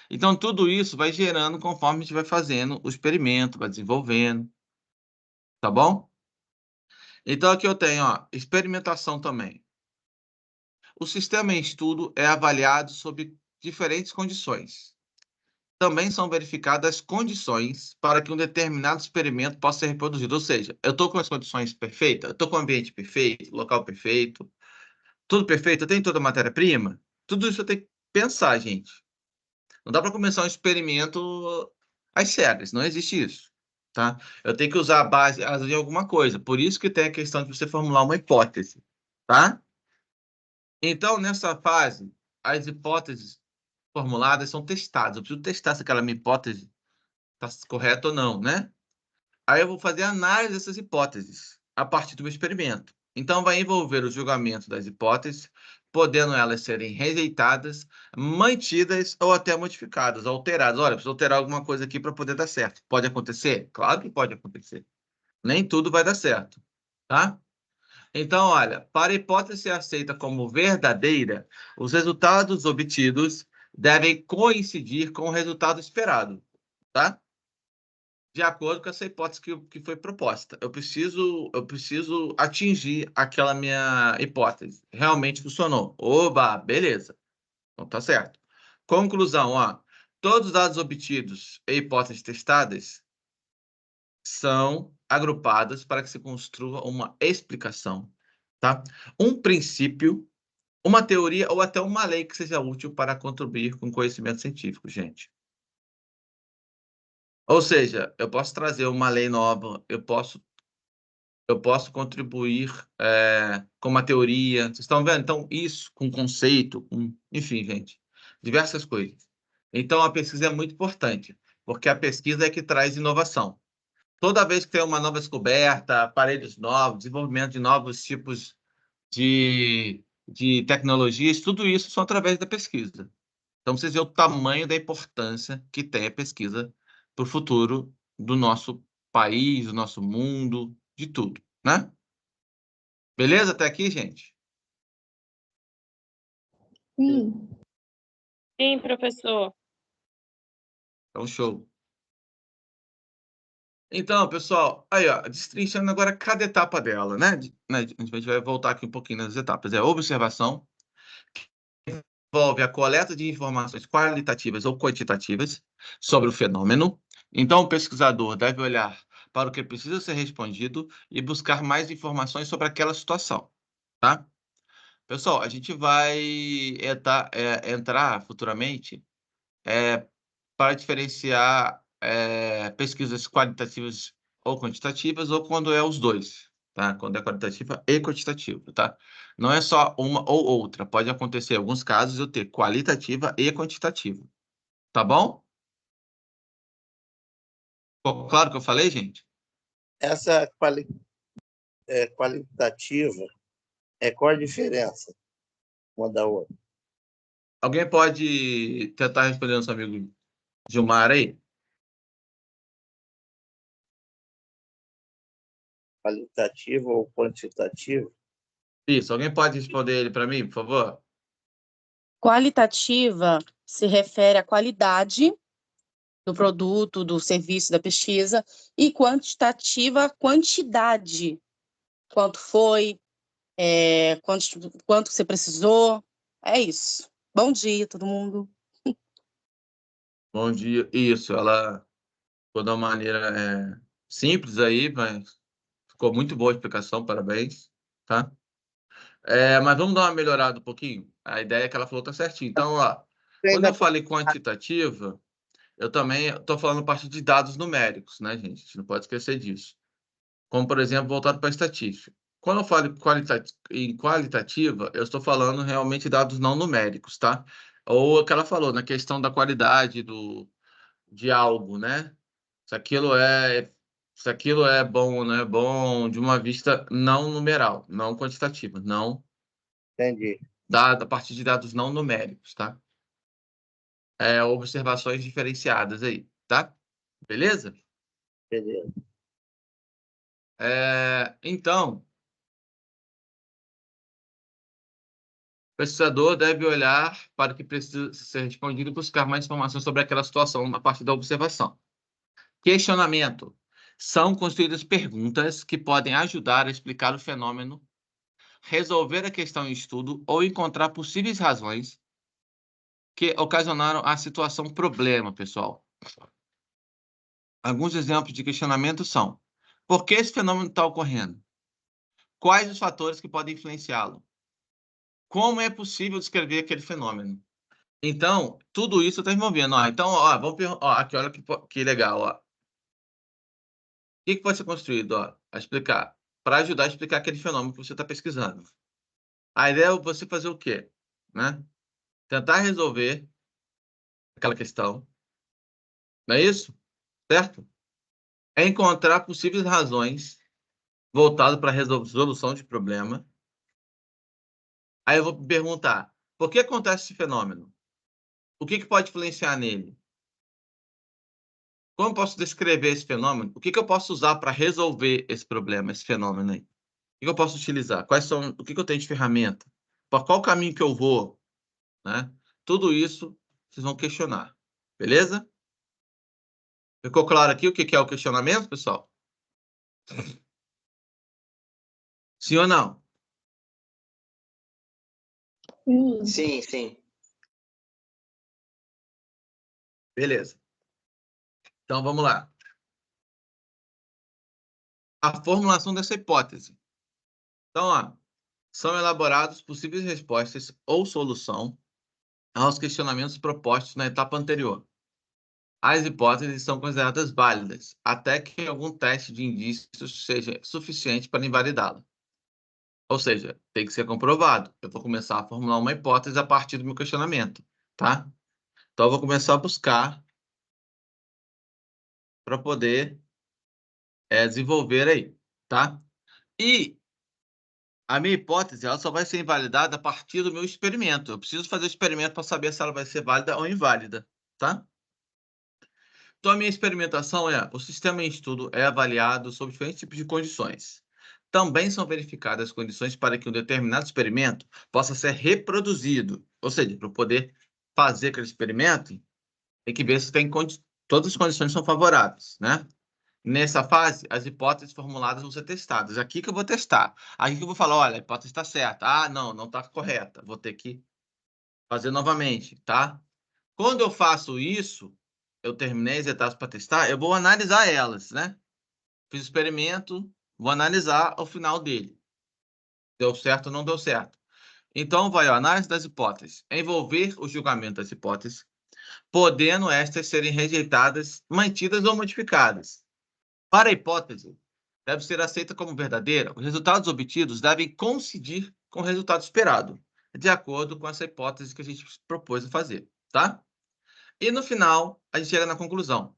Então, tudo isso vai gerando conforme a gente vai fazendo o experimento, vai desenvolvendo. Tá bom? Então, aqui eu tenho, ó, experimentação também. O sistema em estudo é avaliado sob diferentes condições. Também são verificadas as condições para que um determinado experimento possa ser reproduzido. Ou seja, eu estou com as condições perfeitas, eu estou com o ambiente perfeito, local perfeito, tudo perfeito, eu tenho toda a matéria-prima. Tudo isso eu tenho que pensar, gente. Não dá para começar um experimento às cegas, não existe isso. Tá? Eu tenho que usar a base de alguma coisa. Por isso que tem a questão de você formular uma hipótese. Tá? Então, nessa fase, as hipóteses formuladas são testadas. Eu preciso testar se aquela minha hipótese está correta ou não, né? Aí eu vou fazer a análise dessas hipóteses a partir do meu experimento. Então, vai envolver o julgamento das hipóteses podendo elas serem rejeitadas, mantidas ou até modificadas, alteradas. Olha, preciso alterar alguma coisa aqui para poder dar certo. Pode acontecer? Claro que pode acontecer. Nem tudo vai dar certo, tá? Então, olha, para a hipótese ser aceita como verdadeira, os resultados obtidos devem coincidir com o resultado esperado, tá? De acordo com essa hipótese que foi proposta. Eu preciso atingir aquela minha hipótese. Realmente funcionou. Oba, beleza. Então tá certo. Conclusão, ó. Todos os dados obtidos e hipóteses testadas são agrupados para que se construa uma explicação, tá? Um princípio, uma teoria ou até uma lei que seja útil para contribuir com o conhecimento científico, gente. Ou seja, eu posso trazer uma lei nova, eu posso contribuir com uma teoria. Vocês estão vendo? Então, isso com conceito, enfim, gente, diversas coisas. Então, a pesquisa é muito importante, porque a pesquisa é que traz inovação. Toda vez que tem uma nova descoberta, aparelhos novos, desenvolvimento de novos tipos de tecnologias, tudo isso são através da pesquisa. Então, vocês veem o tamanho da importância que tem a pesquisa para o futuro do nosso país, do nosso mundo, de tudo, né? Beleza até aqui, gente? Sim. Sim, professor. Então, show. Então, pessoal, aí, ó, destrinchando agora cada etapa dela, né? A gente vai voltar aqui um pouquinho nas etapas. É observação, que envolve a coleta de informações qualitativas ou quantitativas sobre o fenômeno. Então, o pesquisador deve olhar para o que precisa ser respondido e buscar mais informações sobre aquela situação, tá? Pessoal, a gente vai entrar futuramente para diferenciar pesquisas qualitativas ou quantitativas, ou quando é os dois, tá? Quando é qualitativa e quantitativa, tá? Não é só uma ou outra. Pode acontecer, em alguns casos, eu ter qualitativa e quantitativa. Tá bom? Ficou claro o que eu falei, gente? Essa qualitativa, qual a diferença uma da outra? Alguém pode tentar responder nosso amigo Gilmar aí? Qualitativa ou quantitativa? Isso, alguém pode responder ele para mim, por favor? Qualitativa se refere à qualidade do produto, do serviço, da pesquisa, e quantitativa, quantidade. Quanto foi, quanto você precisou. É isso. Bom dia, todo mundo. Bom dia. Isso, ela ficou de uma maneira simples aí, mas ficou muito boa a explicação, parabéns, tá? Mas vamos dar uma melhorada um pouquinho? A ideia é que ela falou tá certinho. Então, ó, quando eu falei quantitativa, eu também estou falando a partir de dados numéricos, né, gente? A gente não pode esquecer disso. Como, por exemplo, voltado para a estatística. Quando eu falo em qualitativa, eu estou falando realmente dados não numéricos, tá? Ou o que ela falou, na questão da qualidade de algo, né? Se aquilo é bom ou não é bom, de uma vista não numeral, não quantitativa, não Entendi. dada a partir de dados não numéricos, tá? Observações diferenciadas aí, tá? Beleza? Beleza. Então, o pesquisador deve olhar para o que precisa ser respondido e buscar mais informações sobre aquela situação a partir da observação. Questionamento. São construídas perguntas que podem ajudar a explicar o fenômeno, resolver a questão em estudo ou encontrar possíveis razões que ocasionaram a situação problema, pessoal. Alguns exemplos de questionamento são: por que esse fenômeno está ocorrendo? Quais os fatores que podem influenciá-lo? Como é possível descrever aquele fenômeno? Então, tudo isso está envolvendo. Então, aqui, olha que legal. O que pode ser construído? A explicar. Para ajudar a explicar aquele fenômeno que você está pesquisando. A ideia é você fazer o quê? Né? Tentar resolver aquela questão. Não é isso? Certo? É encontrar possíveis razões voltadas para a resolução de problema. Aí eu vou perguntar, por que acontece esse fenômeno? O que pode influenciar nele? Como posso descrever esse fenômeno? O que eu posso usar para resolver esse problema, esse fenômeno aí? O que eu posso utilizar? O que eu tenho de ferramenta? Para qual caminho que eu vou? Né? Tudo isso vocês vão questionar. Beleza? Ficou claro aqui o que é o questionamento, pessoal? Sim ou não? Sim. Sim, sim. Beleza. Então, vamos lá. A formulação dessa hipótese. Então, ó, são elaborados possíveis respostas ou solução aos questionamentos propostos na etapa anterior. As hipóteses são consideradas válidas, até que algum teste de indícios seja suficiente para invalidá-la. Ou seja, tem que ser comprovado. Eu vou começar a formular uma hipótese a partir do meu questionamento, tá? Então, eu vou começar a buscar para poder desenvolver aí, tá? E a minha hipótese ela só vai ser invalidada a partir do meu experimento. Eu preciso fazer o experimento para saber se ela vai ser válida ou inválida, tá? Então, a minha experimentação o sistema em estudo é avaliado sob diferentes tipos de condições. Também são verificadas as condições para que um determinado experimento possa ser reproduzido. Ou seja, para eu poder fazer aquele experimento, tem que ver se todas as condições são favoráveis, né? Nessa fase, as hipóteses formuladas vão ser testadas. Aqui que eu vou testar. Aqui que eu vou falar, olha, a hipótese está certa. Ah, não está correta. Vou ter que fazer novamente, tá? Quando eu faço isso, eu terminei as etapas para testar, eu vou analisar elas, né? Fiz o experimento, vou analisar o final dele. Deu certo ou não deu certo. Então, vai a análise das hipóteses. Envolver o julgamento das hipóteses, podendo estas serem rejeitadas, mantidas ou modificadas. Para a hipótese, deve ser aceita como verdadeira, os resultados obtidos devem coincidir com o resultado esperado, de acordo com essa hipótese que a gente propôs a fazer, tá? E no final, a gente chega na conclusão.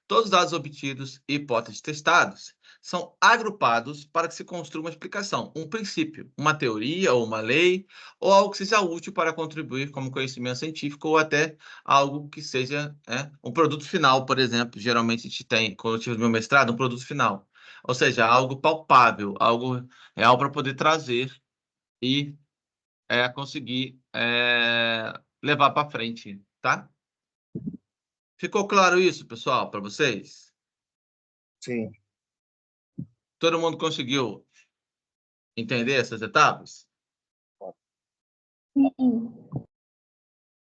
Todos os dados obtidos e hipóteses testados são agrupados para que se construa uma explicação, um princípio, uma teoria ou uma lei, ou algo que seja útil para contribuir como conhecimento científico, ou até algo que seja um produto final, por exemplo. Geralmente a gente tem, quando eu tive meu mestrado, um produto final. Ou seja, algo palpável, algo real para poder trazer e conseguir levar para frente, tá? Ficou claro isso, pessoal, para vocês? Sim. Todo mundo conseguiu entender essas etapas? Sim.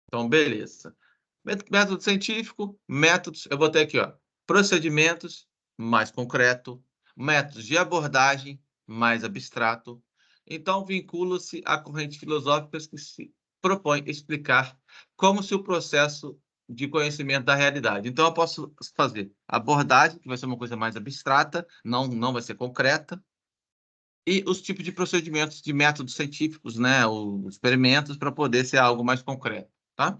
Então, beleza. Método científico, métodos, eu vou ter aqui, ó, procedimentos, mais concreto, métodos de abordagem, mais abstrato. Então, vincula-se a correntes filosóficas que se propõem explicar como se o processo de conhecimento da realidade. Então, eu posso fazer abordagem, que vai ser uma coisa mais abstrata, não vai ser concreta, e os tipos de procedimentos de métodos científicos, né, os experimentos, para poder ser algo mais concreto, tá?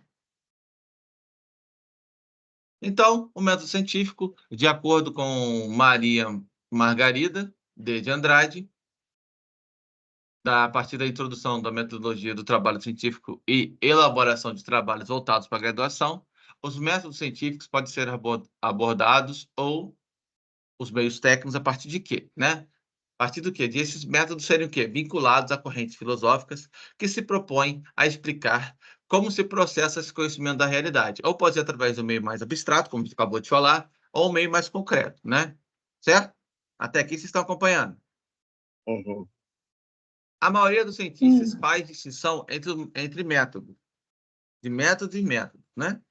Então, o método científico, de acordo com Maria Margarida de Andrade, a partir da introdução da metodologia do trabalho científico e elaboração de trabalhos voltados para a graduação, os métodos científicos podem ser abordados ou os meios técnicos a partir de quê, né? A partir do quê? De esses métodos serem o quê? Vinculados a correntes filosóficas que se propõem a explicar como se processa esse conhecimento da realidade. Ou pode ser através do meio mais abstrato, como a gente acabou de falar, ou um meio mais concreto, né? Certo? Até aqui vocês estão acompanhando. Uhum. A maioria dos cientistas faz distinção entre método, de método e método, né?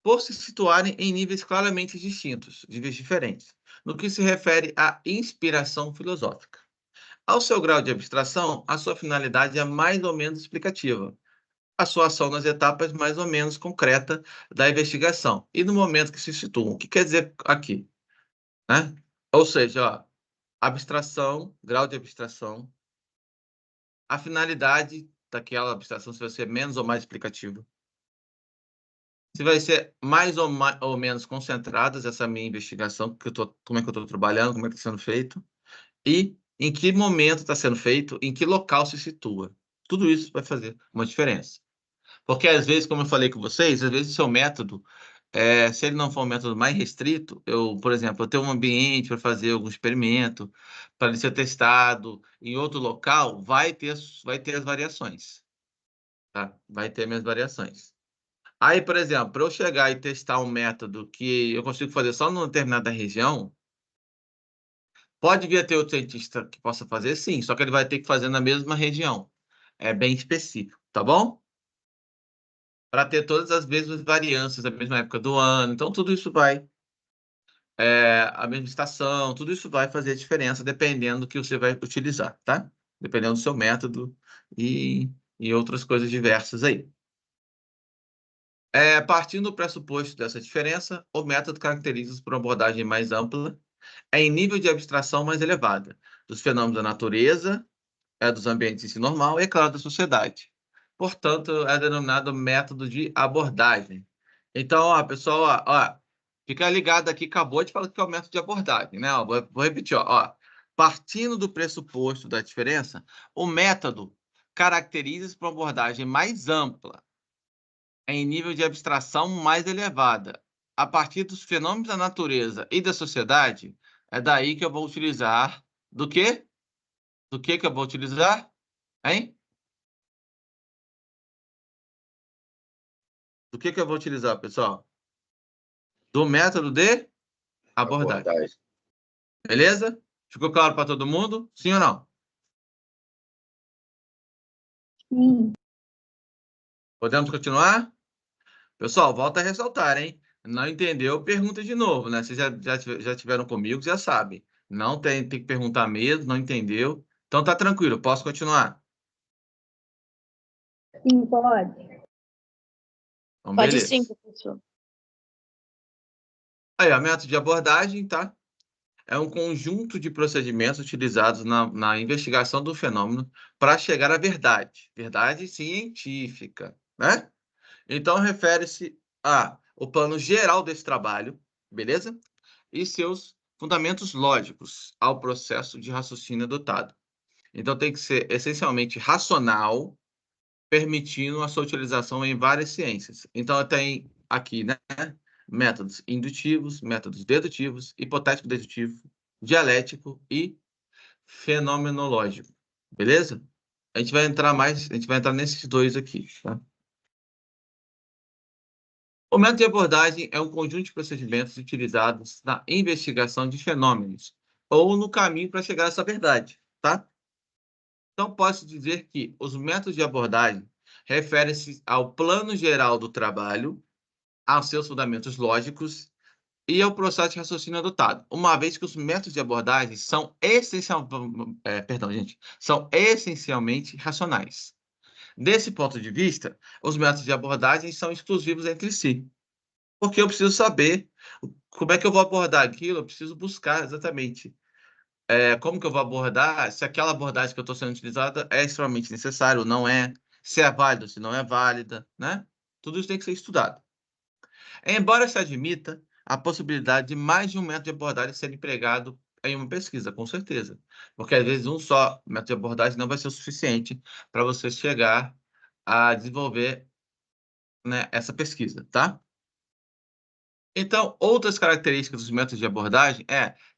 Por se situarem em níveis claramente distintos, níveis diferentes, no que se refere à inspiração filosófica. Ao seu grau de abstração, a sua finalidade é mais ou menos explicativa. A sua ação nas etapas mais ou menos concreta da investigação. E no momento que se situam. O que quer dizer aqui? Né? Ou seja, ó, abstração, grau de abstração, a finalidade daquela abstração, se vai ser menos ou mais explicativa. Se vai ser mais ou menos concentradas essa minha investigação, como é que eu estou trabalhando, como é que está sendo feito, e em que momento está sendo feito, em que local se situa, Tudo isso vai fazer uma diferença. Porque, às vezes, como eu falei com vocês, às vezes o seu método, se ele não for um método mais restrito, por exemplo, eu tenho um ambiente para fazer algum experimento, para ele ser testado em outro local, vai ter as variações. Tá? Vai ter minhas variações. Aí, por exemplo, para eu chegar e testar um método que eu consigo fazer só numa determinada região, pode vir a ter outro cientista que possa fazer, sim, só que ele vai ter que fazer na mesma região. É bem específico, tá bom? Para ter todas as mesmas variâncias, a mesma época do ano. Então, tudo isso vai, a mesma estação, tudo isso vai fazer diferença dependendo do que você vai utilizar, tá? Dependendo do seu método e outras coisas diversas aí. Partindo do pressuposto dessa diferença, o método caracteriza-se por uma abordagem mais ampla, em nível de abstração mais elevada, dos fenômenos da natureza, dos ambientes em si normal e, é claro, da sociedade. Portanto, é denominado método de abordagem. Então, ó, pessoal, ó, fica ligado aqui, acabou de falar que é o método de abordagem, né? Ó, vou repetir, ó. Partindo do pressuposto da diferença, o método caracteriza-se por uma abordagem mais ampla, em nível de abstração mais elevada, a partir dos fenômenos da natureza e da sociedade. É daí que eu vou utilizar do quê? Do que eu vou utilizar? Hein? Do que eu vou utilizar, pessoal? Do método de abordagem. Beleza? Ficou claro para todo mundo? Sim ou não? Sim. Podemos continuar? Pessoal, volta a ressaltar, hein? Não entendeu? Pergunta de novo, né? Vocês já tiveram comigo, já sabem. Não tem que perguntar mesmo, não entendeu? Então tá tranquilo, posso continuar? Sim, pode. Então, Pode beleza. sim, professor. Aí, ó, método de abordagem, tá? É um conjunto de procedimentos utilizados na investigação do fenômeno para chegar à verdade científica, né? Então, refere-se ao plano geral desse trabalho, beleza? E seus fundamentos lógicos ao processo de raciocínio adotado. Então, tem que ser essencialmente racional, permitindo a sua utilização em várias ciências. Então, tem aqui, né, métodos indutivos, métodos dedutivos, hipotético-dedutivo, dialético e fenomenológico. Beleza? A gente vai entrar nesses dois aqui, tá? O método de abordagem é um conjunto de procedimentos utilizados na investigação de fenômenos ou no caminho para chegar a essa verdade, tá? Então, posso dizer que os métodos de abordagem referem-se ao plano geral do trabalho, aos seus fundamentos lógicos e ao processo de raciocínio adotado, uma vez que os métodos de abordagem são essencialmente racionais. Desse ponto de vista, os métodos de abordagem são exclusivos entre si, porque eu preciso saber como é que eu vou abordar aquilo, eu preciso buscar exatamente como que eu vou abordar, se aquela abordagem que eu estou sendo utilizada é extremamente necessária ou não é, se é válida ou se não é válida, né? Tudo isso tem que ser estudado. Embora se admita a possibilidade de mais de um método de abordagem ser empregado em uma pesquisa, com certeza. Porque, às vezes, um só método de abordagem não vai ser o suficiente para você chegar a desenvolver, né, essa pesquisa, tá? Então, outras características dos métodos de abordagem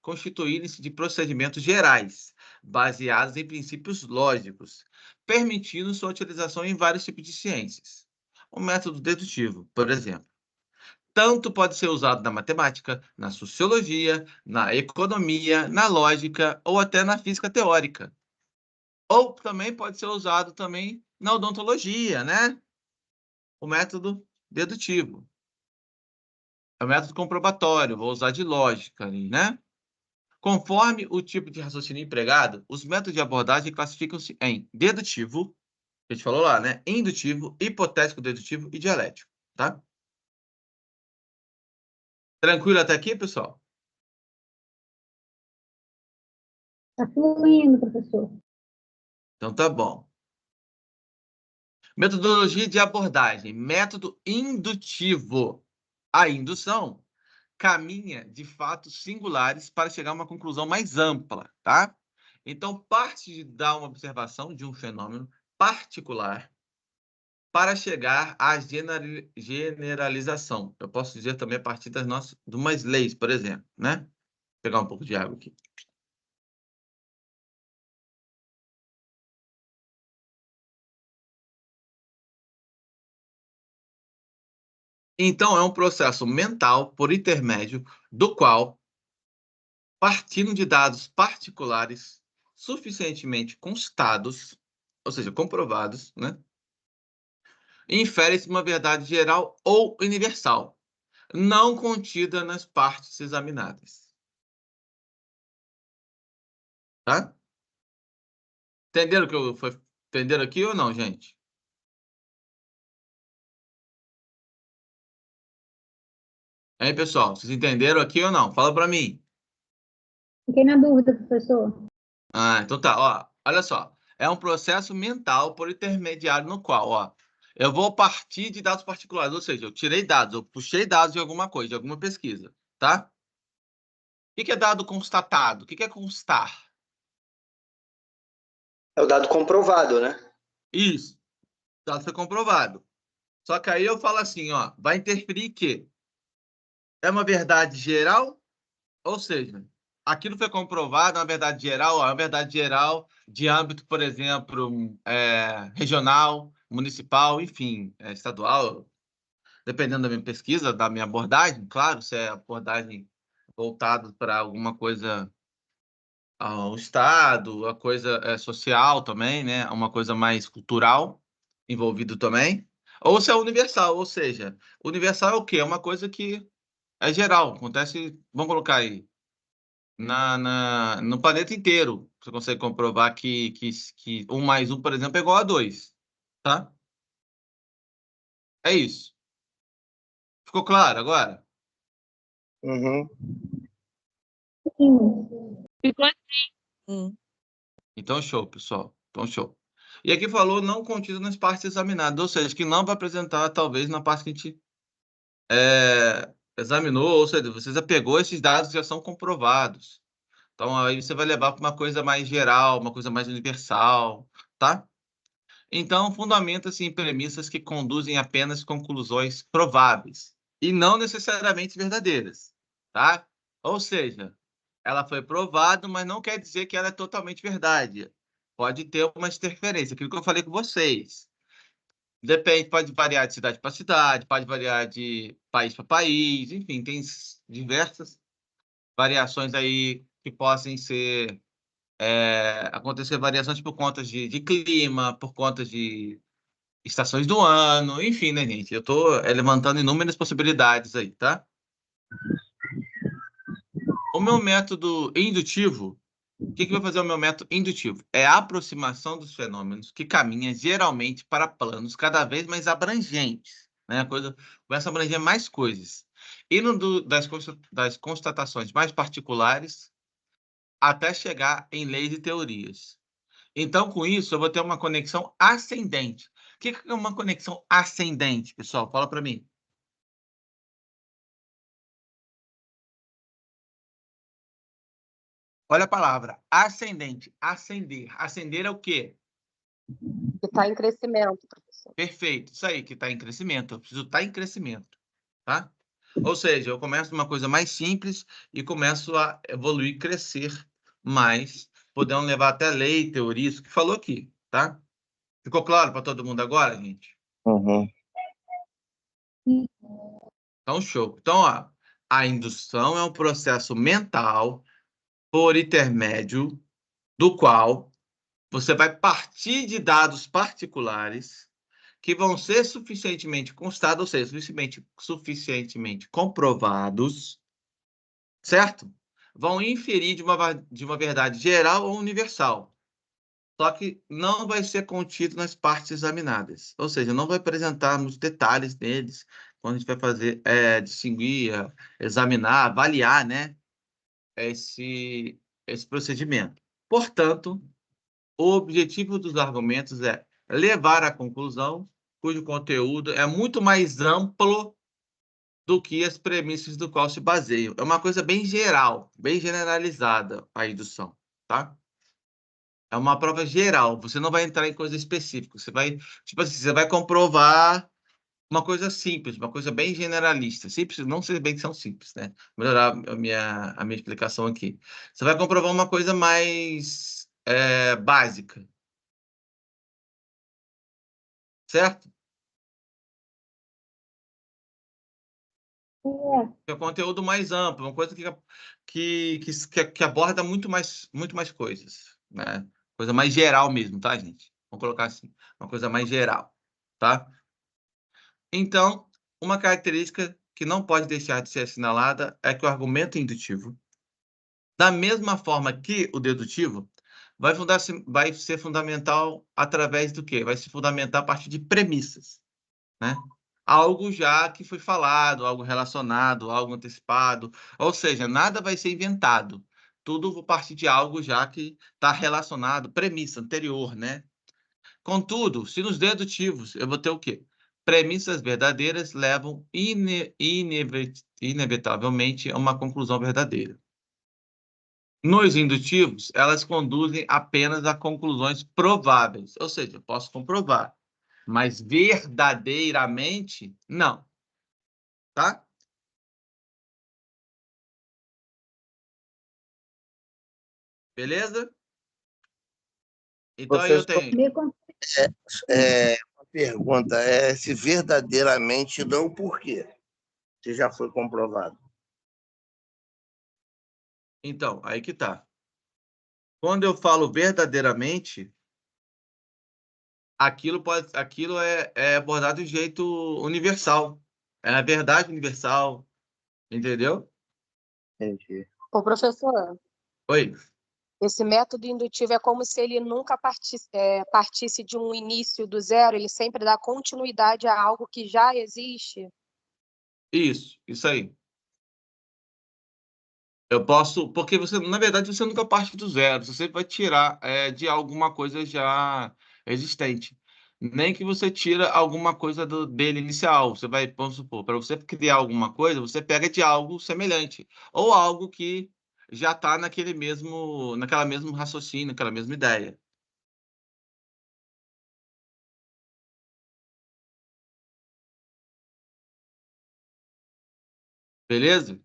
constituírem-se de procedimentos gerais, baseados em princípios lógicos, permitindo sua utilização em vários tipos de ciências. O método dedutivo, por exemplo, tanto pode ser usado na matemática, na sociologia, na economia, na lógica ou até na física teórica. Ou também pode ser usado também na odontologia, né? O método dedutivo. É o método comprobatório, vou usar de lógica ali, né? Conforme o tipo de raciocínio empregado, os métodos de abordagem classificam-se em dedutivo, que a gente falou lá, né? Indutivo, hipotético dedutivo e dialético, tá? Tranquilo até aqui, pessoal? Está fluindo, professor. Então tá bom. Metodologia de abordagem, método indutivo. A indução caminha de fatos singulares para chegar a uma conclusão mais ampla, tá? Então, parte de dar uma observação de um fenômeno particular para chegar à generalização. Eu posso dizer também a partir das nossas, de umas leis, por exemplo, né? Vou pegar um pouco de água aqui. Então, é um processo mental por intermédio do qual, partindo de dados particulares suficientemente constados, ou seja, comprovados, né? Infere-se uma verdade geral ou universal, não contida nas partes examinadas. Tá? Entenderam que entenderam aqui ou não, gente? Hein, pessoal? Vocês entenderam aqui ou não? Fala para mim. Fiquei na dúvida, professor. Ah, então tá. Ó, olha só. É um processo mental por intermediário no qual, ó, eu vou partir de dados particulares, ou seja, eu tirei dados, eu puxei dados de alguma coisa, de alguma pesquisa, tá? O que é dado constatado? O que é constar? É o dado comprovado, né? Isso. O dado foi comprovado. Só que aí eu falo assim, ó, vai interferir que é uma verdade geral, ou seja, aquilo foi comprovado, é uma verdade geral, ó, é uma verdade geral de âmbito, por exemplo, regional, municipal, enfim, estadual, dependendo da minha pesquisa, da minha abordagem, claro, se é abordagem voltada para alguma coisa ao Estado, a coisa social também, né? Uma coisa mais cultural envolvido também. Ou se é universal, ou seja, universal é o quê? É uma coisa que é geral, acontece, vamos colocar aí, no planeta inteiro. Você consegue comprovar que 1 mais 1, por exemplo, é igual a 2, tá? É isso. Ficou claro agora? Uhum. Sim. Ficou Então, show, pessoal. Então, show. E aqui falou não contido nas partes examinadas, ou seja, que não vai apresentar, talvez, na parte que a gente examinou, ou seja, você já pegou esses dados que já são comprovados. Então, aí você vai levar para uma coisa mais geral, uma coisa mais universal, tá? Então, fundamenta-se em premissas que conduzem apenas conclusões prováveis e não necessariamente verdadeiras, tá? Ou seja, ela foi provada, mas não quer dizer que ela é totalmente verdade. Pode ter uma interferência, aquilo que eu falei com vocês. Depende, pode variar de cidade para cidade, pode variar de país para país, enfim, tem diversas variações aí que possam ser acontecer variações por conta de clima, por conta de estações do ano, enfim, né, gente? Eu estou levantando inúmeras possibilidades aí, tá? O meu método indutivo, o que vai fazer o meu método indutivo? É a aproximação dos fenômenos que caminha geralmente para planos cada vez mais abrangentes, né? A coisa começa a abranger mais coisas. Indo das constatações mais particulares até chegar em leis e teorias. Então, com isso, eu vou ter uma conexão ascendente. O que é uma conexão ascendente, pessoal? Fala para mim. Olha a palavra, ascendente, ascender. Ascender é o quê? Que está em crescimento, professor. Perfeito, isso aí, que está em crescimento. Eu preciso estar em crescimento, tá? Ou seja, eu começo de uma coisa mais simples e começo a evoluir, crescer mais, podendo levar até lei, teoria, isso que falou aqui, tá? Ficou claro para todo mundo agora, gente? Uhum. Então, show. Então, ó, a indução é um processo mental por intermédio do qual você vai partir de dados particulares que vão ser suficientemente constados, ou seja, suficientemente comprovados, certo? Vão inferir de uma verdade geral ou universal. Só que não vai ser contido nas partes examinadas. Ou seja, não vai apresentar muitos detalhes neles quando a gente vai fazer, distinguir, examinar, avaliar, né, esse procedimento. Portanto, o objetivo dos argumentos é levar à conclusão cujo conteúdo é muito mais amplo do que as premissas do qual se baseiam. É uma coisa bem geral, bem generalizada a indução, tá? É uma prova geral. Você não vai entrar em coisa específica. Você vai, tipo assim, você vai comprovar uma coisa simples, uma coisa bem generalista. Simples, não sei bem que são simples, né? Melhorar a minha explicação aqui. Você vai comprovar uma coisa mais básica. Certo? É, É um conteúdo mais amplo, uma coisa que aborda muito mais coisas, né? Coisa mais geral mesmo, tá, gente? Vamos colocar assim, uma coisa mais geral, tá? Então, uma característica que não pode deixar de ser assinalada é que o argumento indutivo, da mesma forma que o dedutivo, vai ser fundamental através do quê? Vai se fundamentar a partir de premissas, né? Algo já que foi falado, algo relacionado, algo antecipado, ou seja, nada vai ser inventado. Tudo vai partir de algo já que está relacionado, premissa anterior, né? Contudo, se nos dedutivos eu vou ter o quê? Premissas verdadeiras levam inevitavelmente a uma conclusão verdadeira. Nos indutivos, elas conduzem apenas a conclusões prováveis, ou seja, eu posso comprovar, mas verdadeiramente não, tá? Beleza? Então aí eu Professor, tenho. meio com- uma pergunta é se verdadeiramente não por quê? Se já foi comprovado. Então, aí que tá. Quando eu falo verdadeiramente, aquilo é abordado de jeito universal. É a verdade universal, entendeu? Entendi. Ô, professor, Oi. esse método indutivo é como se ele nunca partisse de um início do zero, ele sempre dá continuidade a algo que já existe. Isso aí. Eu posso, porque você, na verdade, você nunca parte do zero, você sempre vai tirar de alguma coisa já existente. Nem que você tira alguma coisa dele inicial. Você vai, vamos supor, para você criar alguma coisa, você pega de algo semelhante. Ou algo que já está naquela mesmo raciocínio, naquela mesma ideia. Beleza?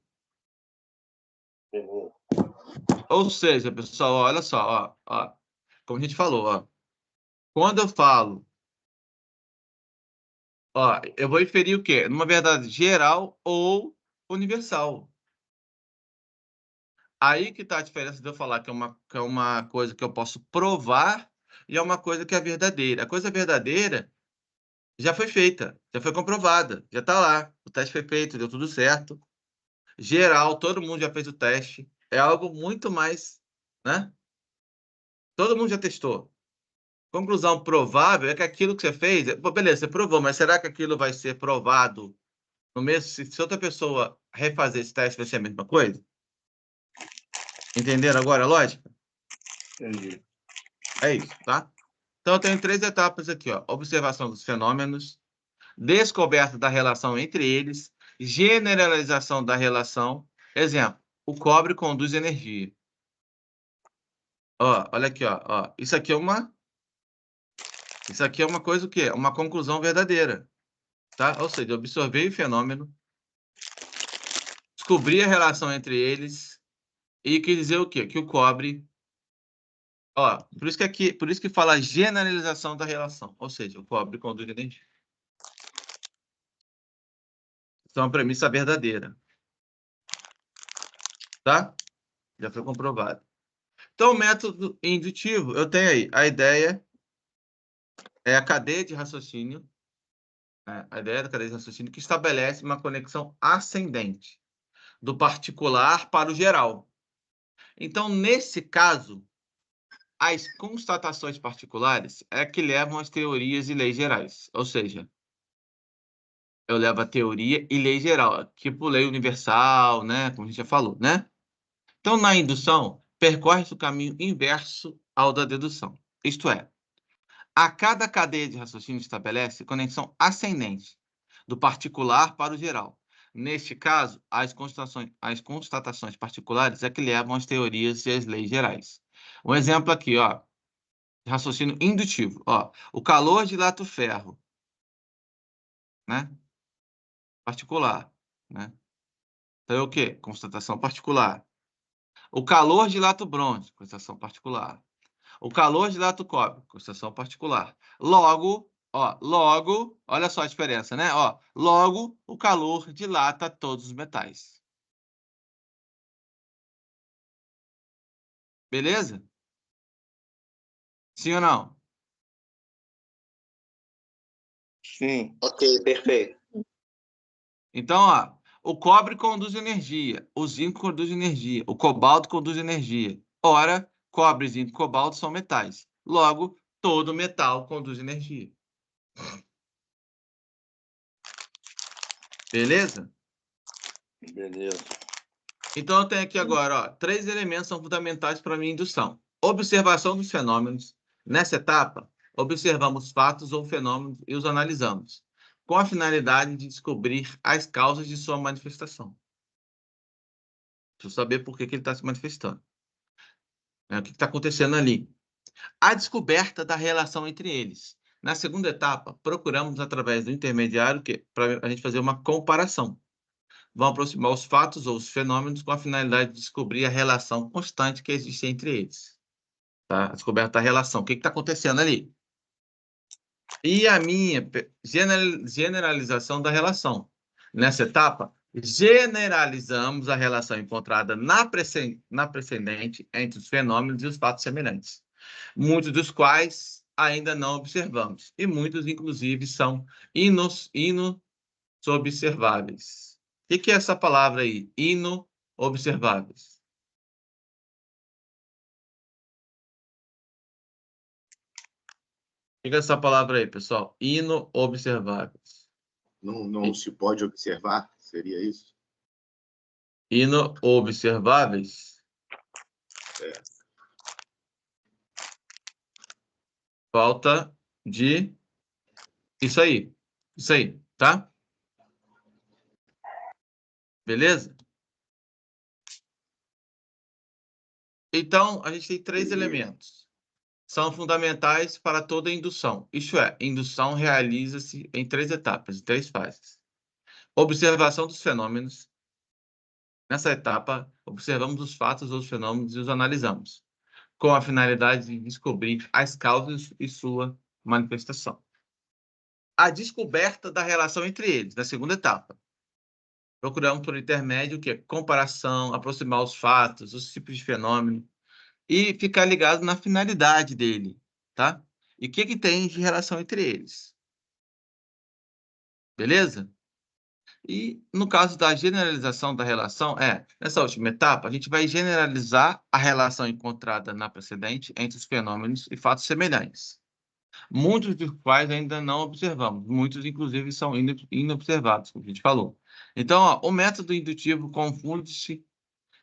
Ou seja, pessoal, olha só, ó, como a gente falou, ó, quando eu falo, ó, eu vou inferir o quê? Numa verdade geral ou universal. Aí que está a diferença de eu falar que é uma coisa que eu posso provar e é uma coisa que é verdadeira. A coisa verdadeira já foi feita, já foi comprovada, já está lá. O teste foi feito, deu tudo certo. Geral, todo mundo já fez o teste. É algo muito mais, né? Todo mundo já testou. Conclusão provável é que aquilo que você fez, pô, beleza, você provou, mas será que aquilo vai ser provado no mesmo? Se outra pessoa refazer esse teste, vai ser a mesma coisa? Entenderam agora a lógica? Entendi. É isso, tá? Então, eu tenho 3 etapas aqui, ó. Observação dos fenômenos, descoberta da relação entre eles, generalização da relação. Exemplo, o cobre conduz energia. Ó, olha aqui, ó. Isso aqui é uma coisa o quê? Uma conclusão verdadeira, tá? Ou seja, observei o fenômeno, descobri a relação entre eles e quis dizer o quê? Que o cobre, ó, por isso que fala generalização da relação, ou seja, o cobre conduz energia. Isso é uma premissa verdadeira, tá? Já foi comprovado. Então, o método indutivo, eu tenho aí a ideia, é a cadeia de raciocínio, né? A ideia da cadeia de raciocínio que estabelece uma conexão ascendente do particular para o geral. Então, nesse caso, as constatações particulares é que levam às teorias e leis gerais. Ou seja, eu levo a teoria e lei geral, tipo lei universal, né? Como a gente já falou, né? Então, na indução, percorre-se o caminho inverso ao da dedução. Isto é, a cada cadeia de raciocínio estabelece conexão ascendente do particular para o geral. Neste caso, as constatações particulares é que levam às teorias e às leis gerais. Um exemplo aqui, ó. raciocínio indutivo. Ó, o calor dilata o ferro, né? Particular, né? Então é o quê? Constatação particular. O calor dilata o bronze, constatação particular. O calor dilata o cobre, constatação particular. Logo, olha só a diferença, né? Ó, logo, o calor dilata todos os metais. Beleza? Sim ou não? Sim. Ok, perfeito. Então, ó, o cobre conduz energia, o zinco conduz energia, o cobalto conduz energia. Ora, cobre, zinco e cobalto são metais. Logo, todo metal conduz energia. Beleza? Beleza. Então, eu tenho aqui agora, ó, 3 elementos são fundamentais para a minha indução. Observação dos fenômenos. Nessa etapa, observamos fatos ou fenômenos e os analisamos, com a finalidade de descobrir as causas de sua manifestação. Deixa eu saber por que ele está se manifestando. O que está acontecendo ali? A descoberta da relação entre eles. Na segunda etapa, procuramos, através do intermediário, para a gente fazer uma comparação. Vão aproximar os fatos ou os fenômenos com a finalidade de descobrir a relação constante que existe entre eles. Tá? A descoberta da relação. O que está acontecendo ali? E a minha generalização da relação. Nessa etapa, generalizamos a relação encontrada na precedente entre os fenômenos e os fatos semelhantes, muitos dos quais ainda não observamos, e muitos, inclusive, são inoobserváveis. O que é essa palavra aí? Inoobserváveis. O que é essa palavra aí, pessoal? Inoobserváveis. Não se pode observar? Seria isso? Inoobserváveis? É. Falta de... Isso aí, tá? Beleza? Então, a gente tem 3 elementos. São fundamentais para toda indução. Isto é, indução realiza-se em 3 etapas, em 3 fases. Observação dos fenômenos. Nessa etapa, observamos os fatos ou os fenômenos e os analisamos, com a finalidade de descobrir as causas e sua manifestação. A descoberta da relação entre eles, na segunda etapa. Procuramos por intermédio que é comparação, aproximar os fatos, os tipos de fenômeno e ficar ligado na finalidade dele, tá? E o que tem de relação entre eles. Beleza? E no caso da generalização da relação, nessa última etapa, a gente vai generalizar a relação encontrada na precedente entre os fenômenos e fatos semelhantes, muitos dos quais ainda não observamos, muitos, inclusive, são inobservados, como a gente falou. Então, ó, o método indutivo confunde-se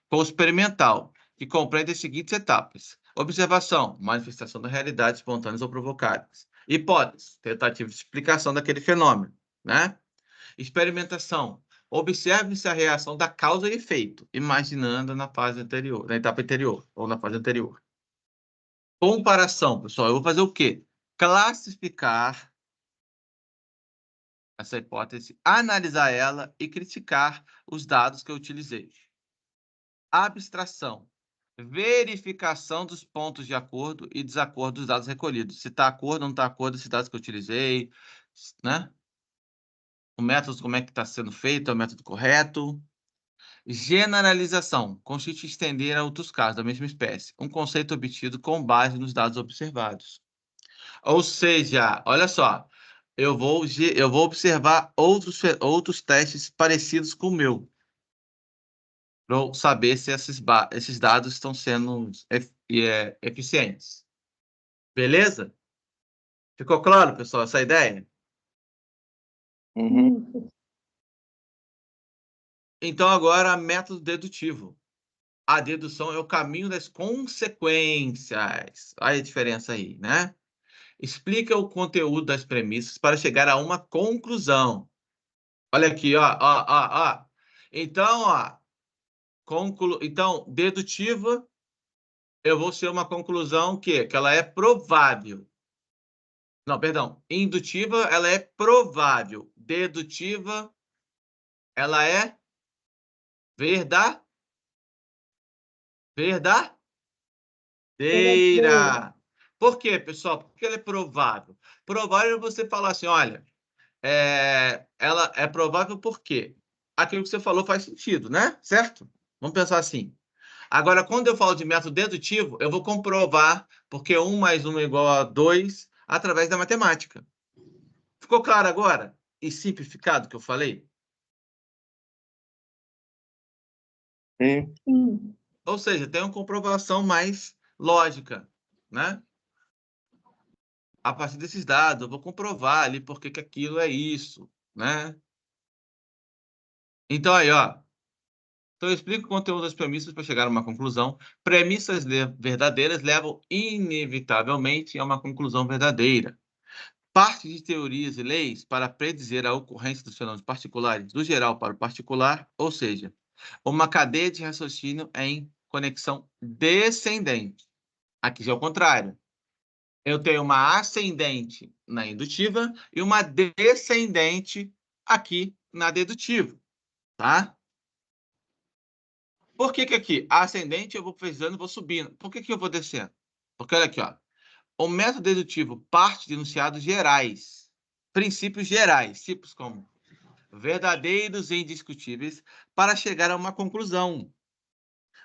com o experimental, que compreende as seguintes etapas: observação, manifestação da realidade espontâneas ou provocadas. Hipótese, tentativa de explicação daquele fenômeno, né? Experimentação, observe-se a reação da causa e efeito, imaginando na fase anterior, na etapa anterior, ou na fase anterior. Comparação, pessoal, eu vou fazer o quê? Classificar essa hipótese, analisar ela e criticar os dados que eu utilizei. Abstração, verificação dos pontos de acordo e desacordo dos dados recolhidos. Se está acordo ou não está acordo esses dados que eu utilizei, né? O método, como é que está sendo feito, é o método correto. Generalização, consiste em estender a outros casos da mesma espécie, um conceito obtido com base nos dados observados. Ou seja, olha só, eu vou observar outros testes parecidos com o meu, para saber se esses dados estão sendo eficientes. Beleza? Ficou claro, pessoal, essa ideia? Uhum. Então, agora, método dedutivo. A dedução é o caminho das consequências. Olha a diferença aí, né? Explica o conteúdo das premissas para chegar a uma conclusão. Olha aqui, ó. Então, ó, então, dedutiva eu vou ser uma conclusão que ela é provável. Não, perdão. Indutiva, ela é provável. Dedutiva, ela é verdadeira. Por quê, pessoal? Porque ela é provável. Provável é você falar assim, olha, ela é provável por quê? Aquilo que você falou faz sentido, né? Certo? Vamos pensar assim. Agora, quando eu falo de método dedutivo, eu vou comprovar porque 1 mais 1 é igual a 2 através da matemática. Ficou claro agora? E simplificado o que eu falei? Sim. Sim. Ou seja, tem uma comprovação mais lógica, né? A partir desses dados, eu vou comprovar ali por que aquilo é isso, né? Então, aí, ó. Então, eu explico o conteúdo das premissas para chegar a uma conclusão. Premissas verdadeiras levam, inevitavelmente, a uma conclusão verdadeira. Parte de teorias e leis para predizer a ocorrência dos fenômenos particulares do geral para o particular, ou seja, uma cadeia de raciocínio em conexão descendente. Aqui já é o contrário. Eu tenho uma ascendente na indutiva e uma descendente aqui na dedutiva, tá? Por que aqui? A ascendente eu vou pesando e vou subindo. Por que eu vou descendo? Porque olha aqui, ó. O método dedutivo parte de enunciados gerais, princípios gerais, tipos como verdadeiros e indiscutíveis, para chegar a uma conclusão.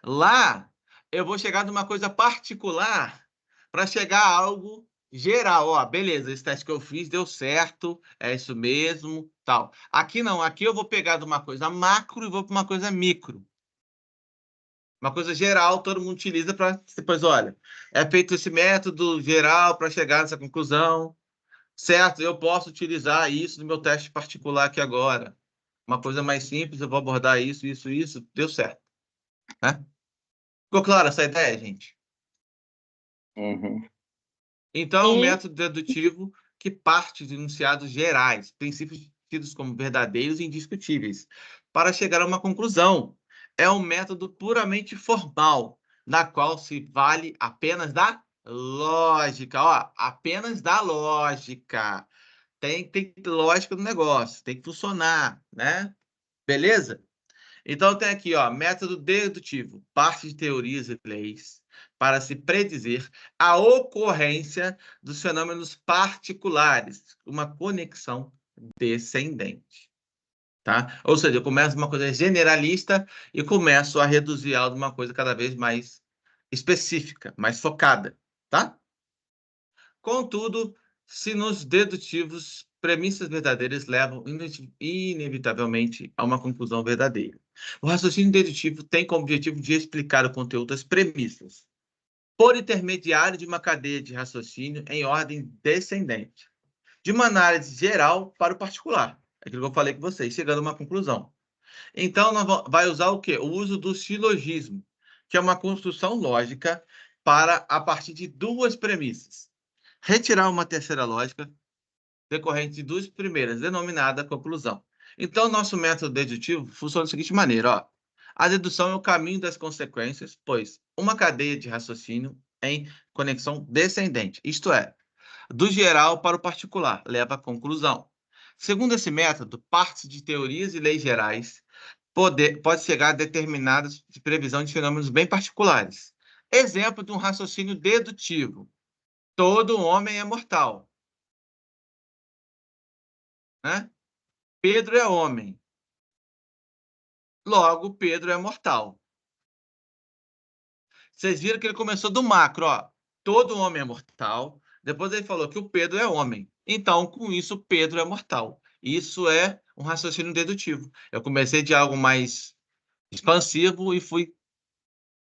Lá, eu vou chegar numa coisa particular para chegar a algo geral. Ó, beleza, esse teste que eu fiz deu certo, é isso mesmo, tal. Aqui não, aqui eu vou pegar de uma coisa macro e vou para uma coisa micro. Uma coisa geral, todo mundo utiliza para depois, olha, é feito esse método geral para chegar nessa conclusão, certo? Eu posso utilizar isso no meu teste particular aqui agora. Uma coisa mais simples, eu vou abordar isso, deu certo. Né? Ficou clara essa ideia, gente? Uhum. Então, é um Sim. método dedutivo que parte de enunciados gerais, princípios tidos como verdadeiros e indiscutíveis, para chegar a uma conclusão. É um método puramente formal, na qual se vale apenas da lógica. Ó, apenas da lógica. Tem lógica no negócio, tem que funcionar, né? Beleza? Então, tem aqui, ó, método dedutivo, parte de teorias e leis, para se predizer a ocorrência dos fenômenos particulares, uma conexão descendente. Tá? Ou seja, eu começo uma coisa generalista e começo a reduzir ela de uma coisa cada vez mais específica, mais focada. Tá? Contudo, se nos dedutivos, premissas verdadeiras levam inevitavelmente a uma conclusão verdadeira. O raciocínio dedutivo tem como objetivo de explicar o conteúdo das premissas, por intermediário de uma cadeia de raciocínio em ordem descendente, de uma análise geral para o particular. É aquilo que eu falei com vocês, chegando a uma conclusão. Então, vai usar o quê? O uso do silogismo, que é uma construção lógica para a partir de duas premissas. Retirar uma terceira lógica decorrente de duas primeiras, denominada conclusão. Então, nosso método dedutivo funciona da seguinte maneira, ó. A dedução é o caminho das consequências, pois uma cadeia de raciocínio em conexão descendente, isto é, do geral para o particular, leva à conclusão. Segundo esse método, parte de teorias e leis gerais pode chegar a determinadas de previsão de fenômenos bem particulares. Exemplo de um raciocínio dedutivo. Todo homem é mortal. Né? Pedro é homem. Logo, Pedro é mortal. Vocês viram que ele começou do macro, ó. Todo homem é mortal. Depois ele falou que o Pedro é homem. Então, com isso, Pedro é mortal. Isso é um raciocínio dedutivo. Eu comecei de algo mais expansivo e fui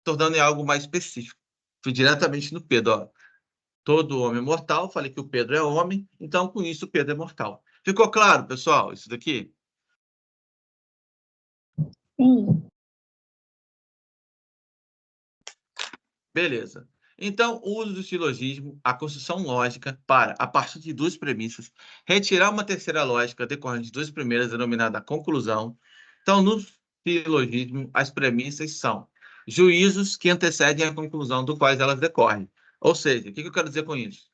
tornando em algo mais específico. Fui diretamente no Pedro, ó. Todo homem é mortal. Falei que o Pedro é homem. Então, com isso, o Pedro é mortal. Ficou claro, pessoal, isso daqui? Sim. Beleza. Então, o uso do silogismo, a construção lógica para, a partir de duas premissas, retirar uma terceira lógica decorrente de duas primeiras, denominada conclusão. Então, no silogismo, as premissas são juízos que antecedem a conclusão do quais elas decorrem. Ou seja, o que eu quero dizer com isso?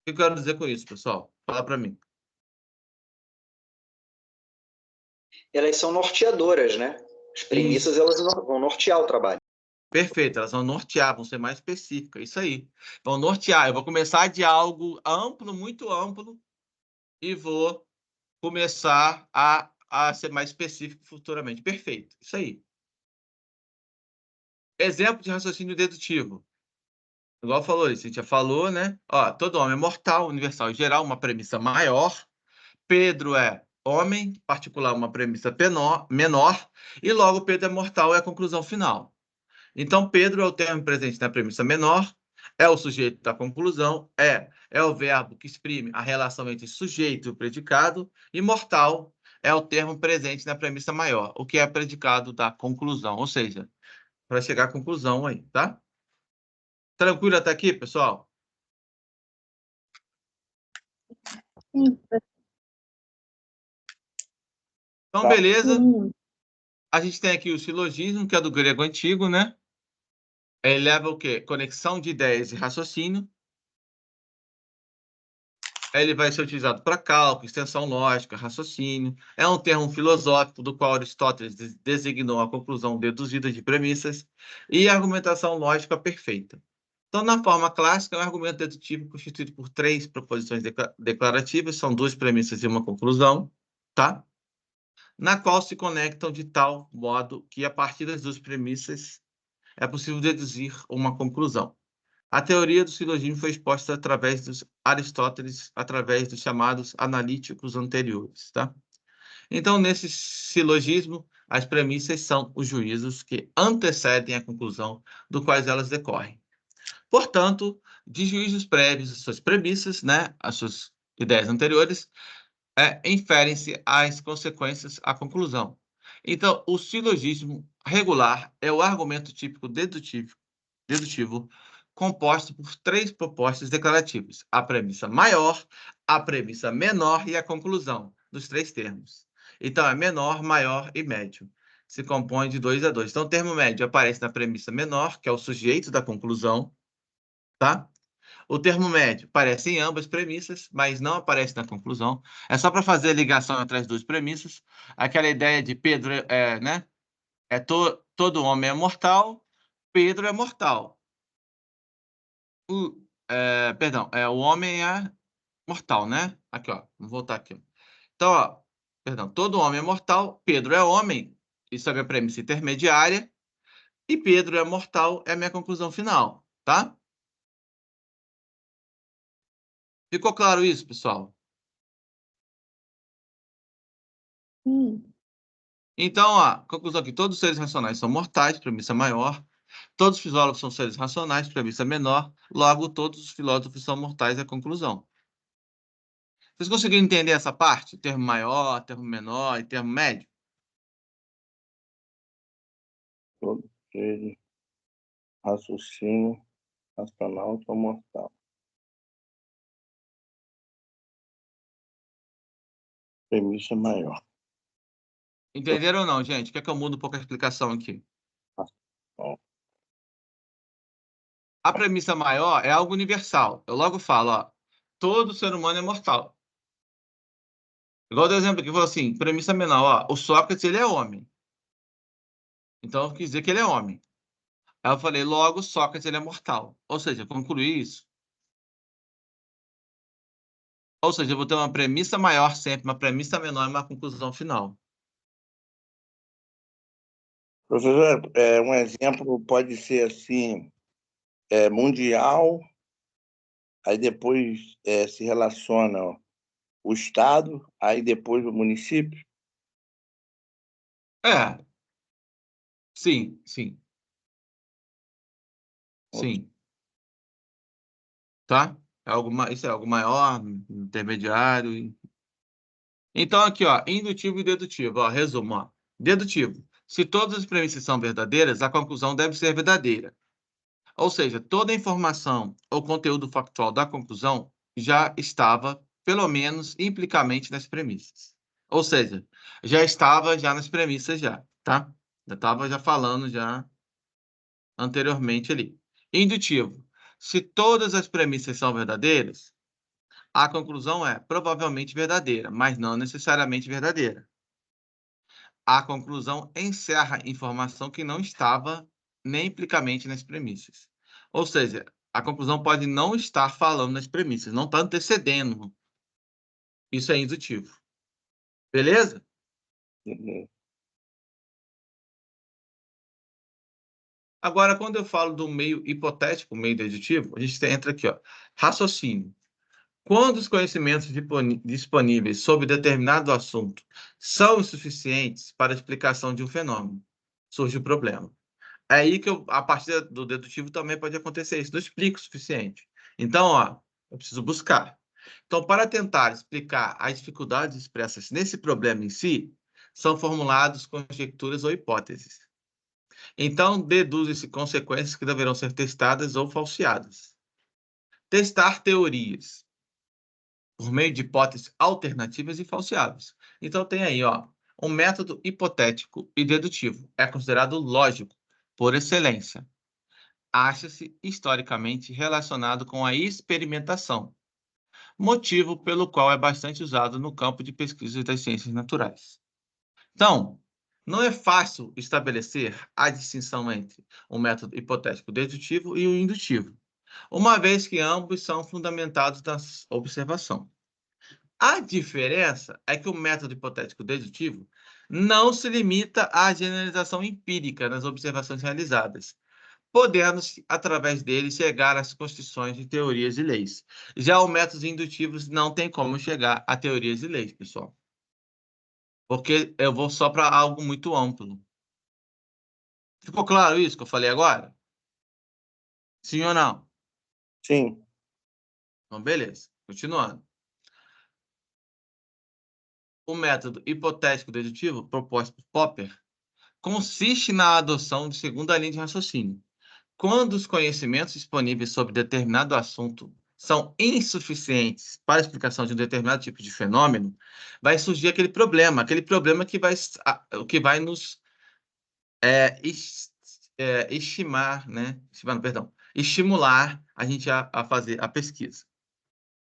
O que eu quero dizer com isso, pessoal? Fala para mim. Elas são norteadoras, né? As premissas, elas vão nortear o trabalho. Perfeito, elas vão nortear, vão ser mais específicas, isso aí. Vão nortear, eu vou começar de algo amplo, muito amplo, e vou começar a ser mais específico futuramente. Perfeito, isso aí. Exemplo de raciocínio dedutivo. Igual falou, a gente já falou, né? Ó, todo homem é mortal, universal e geral, uma premissa maior. Pedro é homem, particular, uma premissa menor. E logo, Pedro é mortal, é a conclusão final. Então, Pedro é o termo presente na premissa menor, é o sujeito da conclusão, é o verbo que exprime a relação entre sujeito e predicado, e mortal é o termo presente na premissa maior, o que é predicado da conclusão, ou seja, para chegar à conclusão aí, tá? Tranquilo até aqui, pessoal? Sim, Então, beleza. sim. A gente tem aqui o silogismo, que é do grego antigo, né? Ele leva o quê? Conexão de ideias e raciocínio. Ele vai ser utilizado para cálculo, extensão lógica, raciocínio. É um termo filosófico do qual Aristóteles designou a conclusão deduzida de premissas e argumentação lógica perfeita. Então, na forma clássica, é um argumento dedutivo constituído por 3 proposições declarativas, são 2 premissas e uma conclusão, tá? Na qual se conectam de tal modo que, a partir das 2 premissas, é possível deduzir uma conclusão. A teoria do silogismo foi exposta através dos Aristóteles, através dos chamados analíticos anteriores, tá? Então, nesse silogismo, as premissas são os juízos que antecedem a conclusão do quais elas decorrem. Portanto, de juízos prévios às suas premissas, né, às suas ideias anteriores, inferem-se as consequências à conclusão. Então, o silogismo regular é o argumento típico dedutivo composto por 3 propostas declarativas: a premissa maior, a premissa menor e a conclusão, dos 3 termos. Então, é menor, maior e médio. Se compõe de 2 a 2. Então, o termo médio aparece na premissa menor, que é o sujeito da conclusão, tá? O termo médio aparece em ambas premissas, mas não aparece na conclusão. É só para fazer a ligação entre as 2 premissas. Aquela ideia de Pedro, né? Todo homem é mortal, Pedro é mortal. O homem é mortal, né? Aqui, ó. Vamos voltar aqui. Então, ó, todo homem é mortal, Pedro é homem, isso é a minha premissa intermediária, e Pedro é mortal é a minha conclusão final, tá? Ficou claro isso, pessoal? Sim. Então, ó, conclusão aqui, todos os seres racionais são mortais, premissa maior. Todos os filósofos são seres racionais, premissa menor. Logo, todos os filósofos são mortais, é a conclusão. Vocês conseguiram entender essa parte? Termo maior, termo menor e termo médio? Todos eles, raciocínio racional são mortal. Premissa maior. Entenderam ou não, gente? Quer que eu mude um pouco a explicação aqui? Bom. A premissa maior é algo universal. Eu logo falo, ó, todo ser humano é mortal. Igual do exemplo que falou assim, premissa menor, ó, o Sócrates, ele é homem. Então, eu quis dizer que ele é homem. Aí eu falei, logo, Sócrates, ele é mortal. Ou seja, eu concluí isso. Ou seja, eu vou ter uma premissa maior sempre, uma premissa menor e uma conclusão final. Professor, um exemplo pode ser assim, mundial, aí depois se relaciona o Estado, aí depois o município? Sim, sim. Sim. Tá? Isso é algo maior, intermediário. Então, aqui, ó, indutivo e dedutivo. Ó, resumo, ó. Dedutivo. Se todas as premissas são verdadeiras, a conclusão deve ser verdadeira. Ou seja, toda a informação ou conteúdo factual da conclusão já estava, pelo menos implicamente, nas premissas. Ou seja, já estava já nas premissas já, tá? Já estava já falando já anteriormente ali. Indutivo. Se todas as premissas são verdadeiras, a conclusão é provavelmente verdadeira, mas não necessariamente verdadeira. A conclusão encerra informação que não estava nem implicamente nas premissas. Ou seja, a conclusão pode não estar falando nas premissas, não está antecedendo. Isso é indutivo. Beleza? Uhum. Agora, quando eu falo do meio hipotético, meio dedutivo, a gente entra aqui, ó, raciocínio. Quando os conhecimentos disponíveis sobre determinado assunto são insuficientes para a explicação de um fenômeno, surge o problema. É aí que a partir do dedutivo também pode acontecer isso, não explica o suficiente. Então, ó, eu preciso buscar. Então, para tentar explicar as dificuldades expressas nesse problema em si, são formuladas conjecturas ou hipóteses. Então, deduzem-se consequências que deverão ser testadas ou falseadas. Testar teorias por meio de hipóteses alternativas e falseáveis. Então, tem aí, ó, um método hipotético e dedutivo. É considerado lógico por excelência. Acha-se historicamente relacionado com a experimentação, motivo pelo qual é bastante usado no campo de pesquisas das ciências naturais. Então, não é fácil estabelecer a distinção entre o método hipotético dedutivo e o indutivo, uma vez que ambos são fundamentados na observação. A diferença é que o método hipotético dedutivo não se limita à generalização empírica nas observações realizadas, podendo, através dele, chegar às construções de teorias e leis. Já o método indutivo não tem como chegar a teorias e leis, pessoal. Porque eu vou só para algo muito amplo. Ficou claro isso que eu falei agora? Sim ou não? Sim. Então, beleza. Continuando. O método hipotético dedutivo, proposto por Popper, consiste na adoção de segunda linha de raciocínio. Quando os conhecimentos disponíveis sobre determinado assunto são insuficientes para a explicação de um determinado tipo de fenômeno, vai surgir aquele problema que vai nos estimar, né? Estimular a gente a fazer a pesquisa.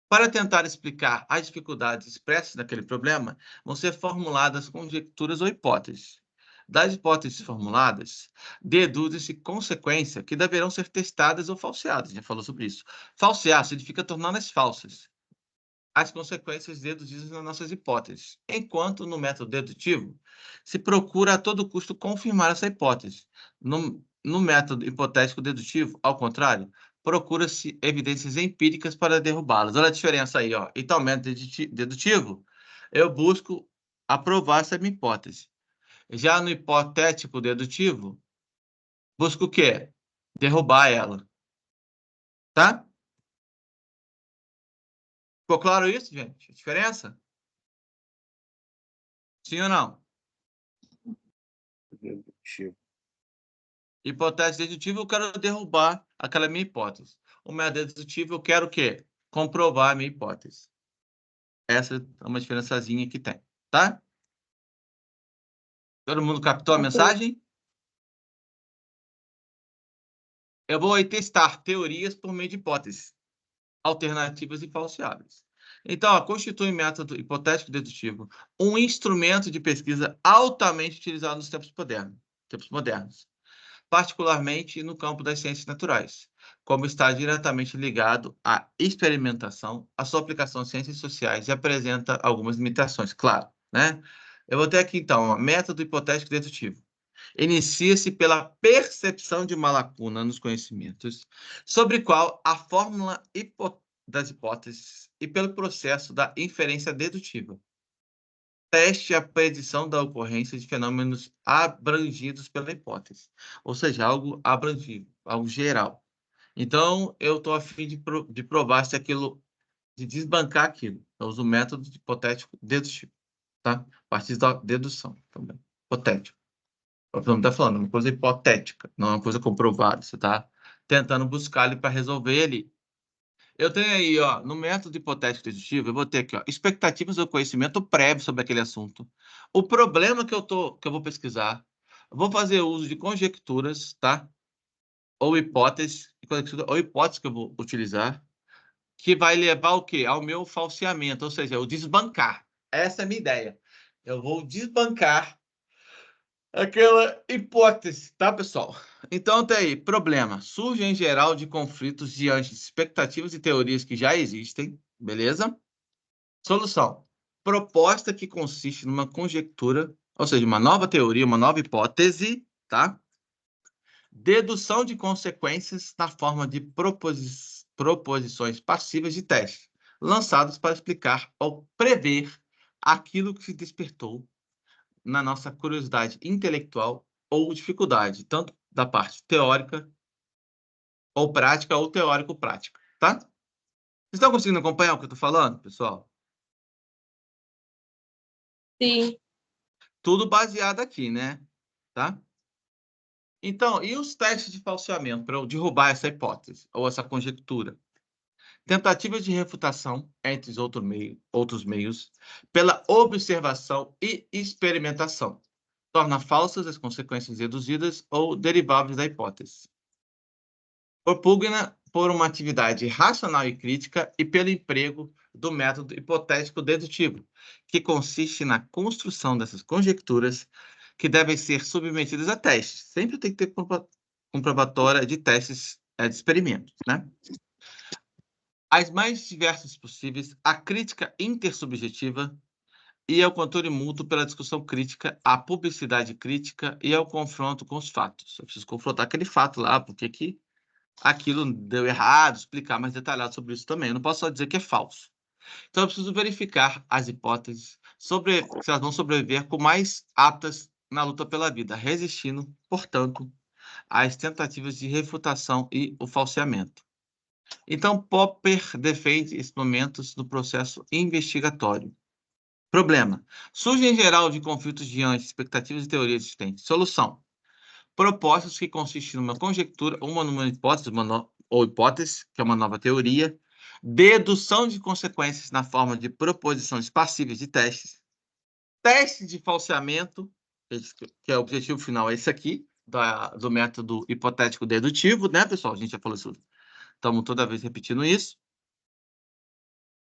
Para tentar explicar as dificuldades expressas naquele problema, vão ser formuladas conjecturas ou hipóteses. Das hipóteses formuladas, deduzem-se consequências que deverão ser testadas ou falseadas. Já falou sobre isso. Falsear significa torná-las falsas. As consequências deduzidas nas nossas hipóteses. Enquanto no método dedutivo, se procura a todo custo confirmar essa hipótese. No método hipotético dedutivo, ao contrário, procura-se evidências empíricas para derrubá-las. Olha a diferença aí, ó. Então, método dedutivo, eu busco aprovar essa minha hipótese. Já no hipotético dedutivo, busco o quê? Derrubar ela. Tá? Ficou claro isso, gente? A diferença? Sim ou não? Dedutivo. Hipótese dedutiva, eu quero derrubar aquela minha hipótese. O método dedutivo, eu quero o quê? Comprovar a minha hipótese. Essa é uma diferençazinha que tem, tá? Todo mundo captou a mensagem? Eu vou aí testar teorias por meio de hipóteses alternativas e falseáveis. Então, constitui método hipotético dedutivo um instrumento de pesquisa altamente utilizado nos tempos modernos, particularmente no campo das ciências naturais, como está diretamente ligado à experimentação, a sua aplicação às ciências sociais e apresenta algumas limitações, claro, né? Eu vou ter aqui, então, o método hipotético dedutivo. Inicia-se pela percepção de uma lacuna nos conhecimentos, sobre qual a fórmula das hipóteses e pelo processo da inferência dedutiva. Teste a predição da ocorrência de fenômenos abrangidos pela hipótese, ou seja, algo abrangido, algo geral. Então, eu estou a fim de provar se aquilo, de desbancar aquilo. Eu uso o método hipotético dedutivo, tá? A partir da dedução também, hipotético. O nome está falando, uma coisa hipotética, não é uma coisa comprovada. Você está tentando buscar ali para resolver ali. Eu tenho aí, ó, no método hipotético dedutivo, eu vou ter aqui, ó, expectativas ou conhecimento prévio sobre aquele assunto. O problema que eu vou pesquisar. Eu vou fazer uso de conjecturas, tá? Ou hipóteses que eu vou utilizar, que vai levar o quê? Ao meu falseamento, ou seja, o desbancar. Essa é a minha ideia. Eu vou desbancar aquela hipótese, tá, pessoal? Então, tá aí. Problema. Surge em geral de conflitos diante de expectativas e teorias que já existem, beleza? Solução. Proposta que consiste numa conjectura, ou seja, uma nova teoria, uma nova hipótese, tá? Dedução de consequências na forma de proposições passivas de teste, lançadas para explicar ou prever aquilo que se despertou na nossa curiosidade intelectual ou dificuldade, tanto da parte teórica ou prática, ou teórico-prática, tá? Vocês estão conseguindo acompanhar o que eu estou falando, pessoal? Sim. Tudo baseado aqui, né? Tá? Então, e os testes de falseamento para eu derrubar essa hipótese ou essa conjectura? Tentativas de refutação, entre outros meios, pela observação e experimentação, torna falsas as consequências deduzidas ou deriváveis da hipótese. Propugna por uma atividade racional e crítica e pelo emprego do método hipotético dedutivo, que consiste na construção dessas conjecturas que devem ser submetidas a testes. Sempre tem que ter comprobatória de testes de experimentos, né? As mais diversas possíveis, a crítica intersubjetiva e ao controle mútuo pela discussão crítica, a publicidade crítica e ao confronto com os fatos. Eu preciso confrontar aquele fato lá, porque que aquilo deu errado, explicar mais detalhado sobre isso também. Eu não posso só dizer que é falso. Então, eu preciso verificar as hipóteses sobre se elas vão sobreviver com mais aptas na luta pela vida, resistindo, portanto, às tentativas de refutação e o falseamento. Então, Popper defende esses momentos do processo investigatório. Problema. Surge em geral de conflitos diante de expectativas e teorias existentes. Solução. Propostas que consistem numa conjectura, numa hipótese, ou hipótese, que é uma nova teoria, dedução de consequências na forma de proposições passíveis de testes, teste de falseamento, que é o objetivo final, é esse aqui, do método hipotético dedutivo, né, pessoal? A gente já falou isso, estamos toda vez repetindo isso.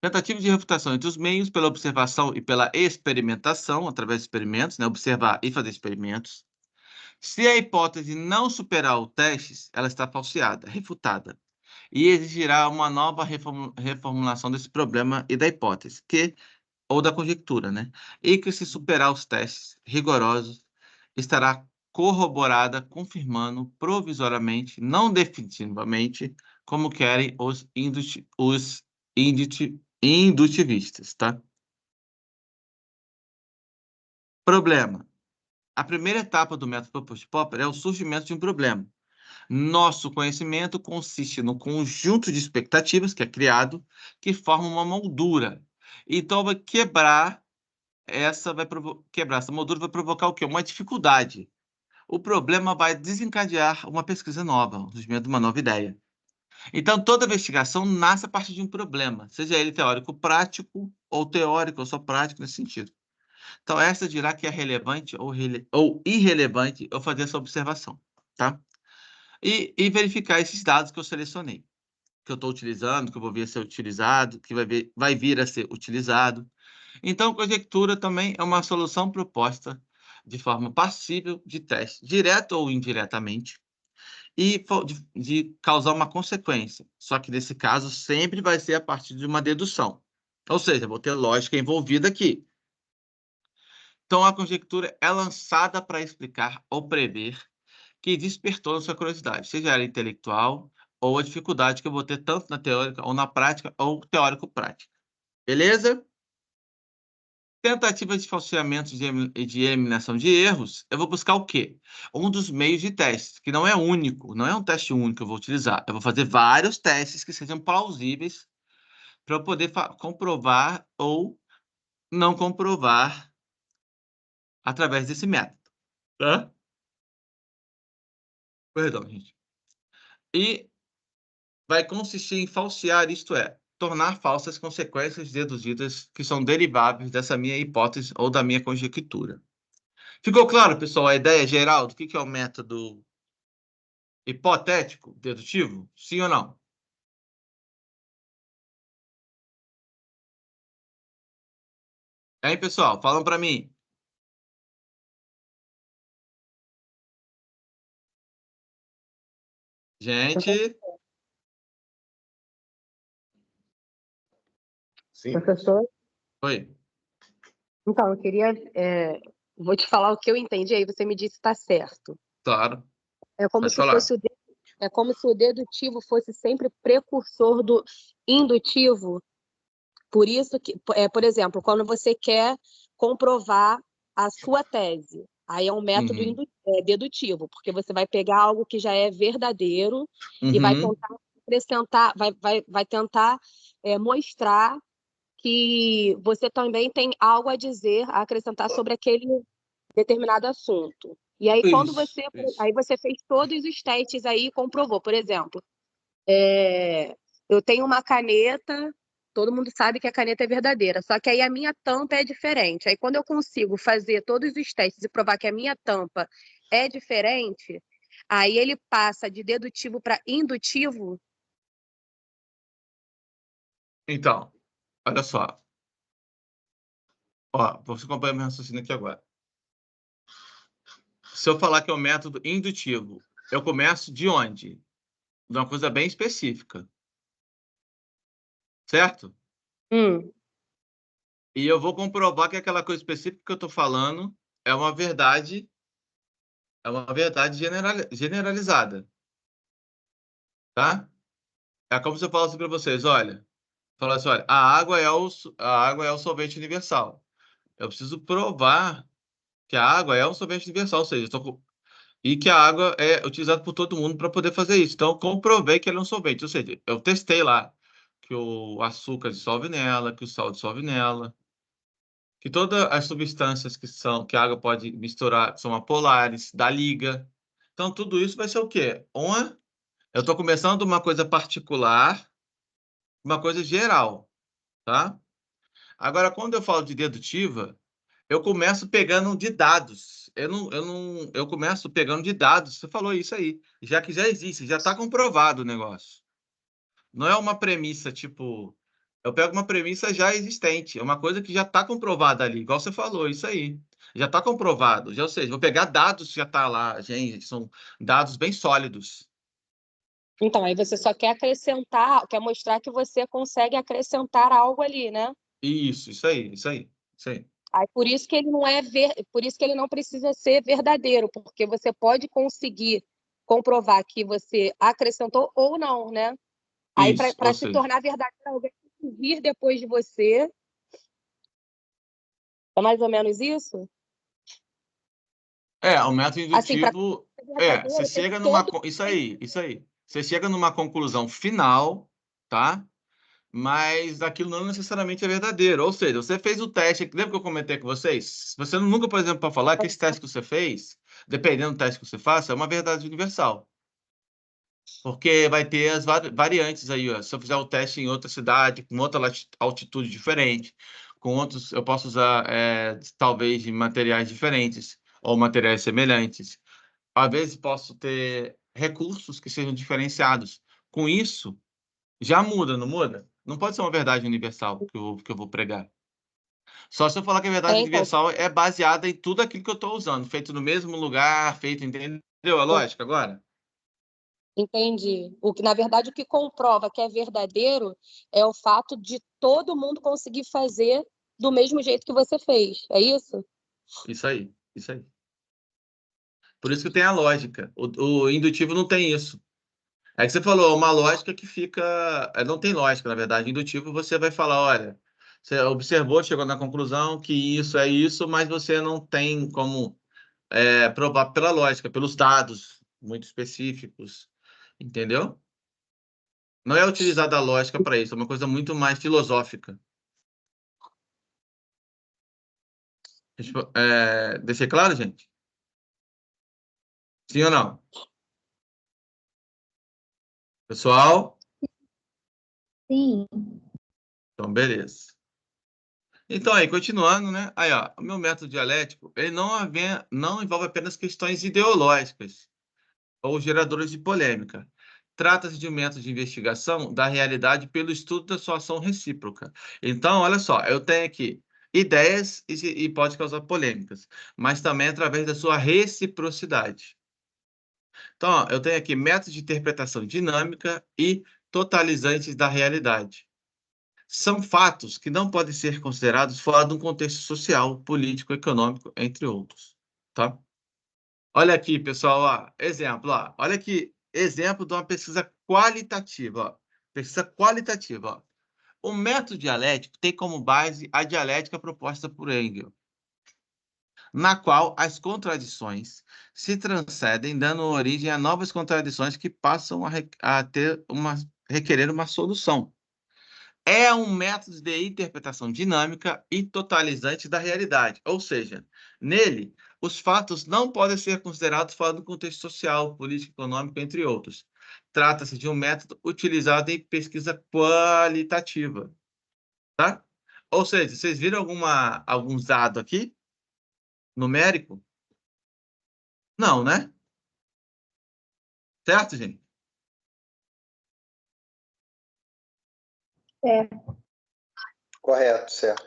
Tentativa de refutação entre os meios, pela observação e pela experimentação, através de experimentos, né, observar e fazer experimentos. Se a hipótese não superar os testes, ela está falseada, refutada, e exigirá uma nova reformulação desse problema e da hipótese, ou da conjectura, né? E que, se superar os testes rigorosos, estará corroborada, confirmando provisoriamente, não definitivamente, como querem os indutivistas, tá? Problema. A primeira etapa do método proposto por Popper é o surgimento de um problema. Nosso conhecimento consiste no conjunto de expectativas que é criado, que forma uma moldura. Então, quebrar essa moldura vai provocar o quê? Uma dificuldade. O problema vai desencadear uma pesquisa nova, o surgimento de uma nova ideia. Então, toda investigação nasce a partir de um problema, seja ele teórico-prático ou teórico ou só prático nesse sentido. Então, essa dirá que é relevante ou irrelevante eu fazer essa observação, tá? E verificar esses dados que eu selecionei, que eu estou utilizando, que eu vou ver ser utilizado, que vai vir a ser utilizado. Então, conjectura também é uma solução proposta de forma passível de teste, direto ou indiretamente, e de causar uma consequência. Só que, nesse caso, sempre vai ser a partir de uma dedução. Ou seja, vou ter lógica envolvida aqui. Então, a conjectura é lançada para explicar ou prever que despertou a sua curiosidade, seja ela intelectual ou a dificuldade que eu vou ter tanto na teórica ou na prática ou teórico-prática. Beleza? Tentativa de falseamento e de eliminação de erros, eu vou buscar o quê? Um dos meios de teste, que não é único, não é um teste único que eu vou utilizar. Eu vou fazer vários testes que sejam plausíveis para eu poder comprovar ou não comprovar através desse método. Tá? Perdão, gente. E vai consistir em falsear, isto é, tornar falsas consequências deduzidas que são deriváveis dessa minha hipótese ou da minha conjectura. Ficou claro, pessoal, a ideia geral do que é o método hipotético dedutivo? Sim ou não? Hein, pessoal? Falam para mim. Gente, Sim. Professor, oi. então, eu queria. Vou te falar o que eu entendi, aí você me disse se está certo. Claro, É como pode se falar. fosse é como se o dedutivo fosse sempre precursor do indutivo. Por isso que, por exemplo, quando você quer comprovar a sua tese, aí é um método Uhum. dedutivo, porque você vai pegar algo que já é verdadeiro e vai Uhum. tentar acrescentar, vai tentar mostrar que você também tem algo a dizer, a acrescentar sobre aquele determinado assunto. E aí, quando Isso. aí você fez todos os testes aí e comprovou, por exemplo, eu tenho uma caneta, todo mundo sabe que a caneta é verdadeira, só que aí a minha tampa é diferente. Aí, quando eu consigo fazer todos os testes e provar que a minha tampa é diferente, aí ele passa de dedutivo para indutivo. Então, olha só. Ó, você acompanha meu raciocínio aqui agora. Se eu falar que é um método indutivo, eu começo de onde? De uma coisa bem específica. Certo? E eu vou comprovar que aquela coisa específica que eu estou falando é uma verdade generalizada. Tá? É como se eu falasse para vocês, olha, falasse, olha, a água é o solvente universal. Eu preciso provar que a água é um solvente universal, ou seja, e que a água é utilizada por todo mundo para poder fazer isso. Então, eu comprovei que ela é um solvente, ou seja, eu testei lá que o açúcar dissolve nela, que o sal dissolve nela, que todas as substâncias que a água pode misturar são apolares, da liga. Então, tudo isso vai ser o quê? Eu estou começando uma coisa particular, uma coisa geral, tá? Agora, quando eu falo de dedutiva, eu começo pegando de dados. Eu começo pegando de dados. Você falou isso aí, já que já existe, já está comprovado o negócio. Não é uma premissa tipo, eu pego uma premissa já existente, é uma coisa que já está comprovada ali, igual você falou, isso aí. Já está comprovado, ou seja, vou pegar dados que já está lá, gente, são dados bem sólidos. Então, aí você só quer acrescentar, quer mostrar que você consegue acrescentar algo ali, né? Isso aí, isso aí, isso aí. Aí por isso que ele não por isso que ele não precisa ser verdadeiro, porque você pode conseguir comprovar que você acrescentou ou não, né? Aí Isso, para se tornar verdadeiro, alguém tem que vir depois de você. É mais ou menos isso? O método Assim, para indutivo você verdadeiro, tem chega numa todo. isso aí, isso aí. Você chega numa conclusão final, tá? Mas aquilo não necessariamente é verdadeiro. Ou seja, você fez o teste, lembra que eu comentei com vocês? Você nunca, por exemplo, para falar que esse teste que você fez, dependendo do teste que você faça, é uma verdade universal. Porque vai ter as variantes aí, ó. Se eu fizer o teste em outra cidade, com outra altitude diferente, com outros, eu posso usar, talvez, de materiais diferentes ou materiais semelhantes. Às vezes, posso ter recursos que sejam diferenciados. Com isso, já muda, não muda? Não pode ser uma verdade universal que eu vou pregar. Só se eu falar que a verdade Então, universal é baseada em tudo aquilo que eu estou usando, feito no mesmo lugar, entendeu a lógica agora? entendi. Na verdade, o que comprova que é verdadeiro é o fato de todo mundo conseguir fazer do mesmo jeito que você fez. É isso? Isso aí, isso aí. Por isso que tem a lógica. O indutivo não tem isso. É que você falou, uma lógica que fica. Não tem lógica, na verdade. Indutivo, você vai falar: olha, você observou, chegou na conclusão que isso é isso, mas você não tem como provar pela lógica, pelos dados muito específicos. Entendeu? Não é utilizada a lógica para isso, é uma coisa muito mais filosófica. Deixei claro, gente? Sim ou não? Pessoal? Sim. Então, beleza. Então, aí, continuando, né? Aí, ó, o meu método dialético, ele não envolve apenas questões ideológicas ou geradoras de polêmica. Trata-se de um método de investigação da realidade pelo estudo da sua ação recíproca. Então, olha só, eu tenho aqui ideias e pode causar polêmicas, mas também através da sua reciprocidade. Então, ó, eu tenho aqui métodos de interpretação dinâmica e totalizantes da realidade. São fatos que não podem ser considerados fora de um contexto social, político, econômico, entre outros, tá? Olha aqui, pessoal, ó, exemplo, ó. Olha aqui, exemplo de uma pesquisa qualitativa, ó. Pesquisa qualitativa, ó. O método dialético tem como base a dialética proposta por Engels, na qual as contradições se transcendem, dando origem a novas contradições que passam requerer uma solução. É um método de interpretação dinâmica e totalizante da realidade, ou seja, nele, os fatos não podem ser considerados fora do contexto social, político, econômico, entre outros. Trata-se de um método utilizado em pesquisa qualitativa, tá? Ou seja, vocês viram algum dado aqui? Numérico? Não, né? Certo, gente? É. Correto, certo.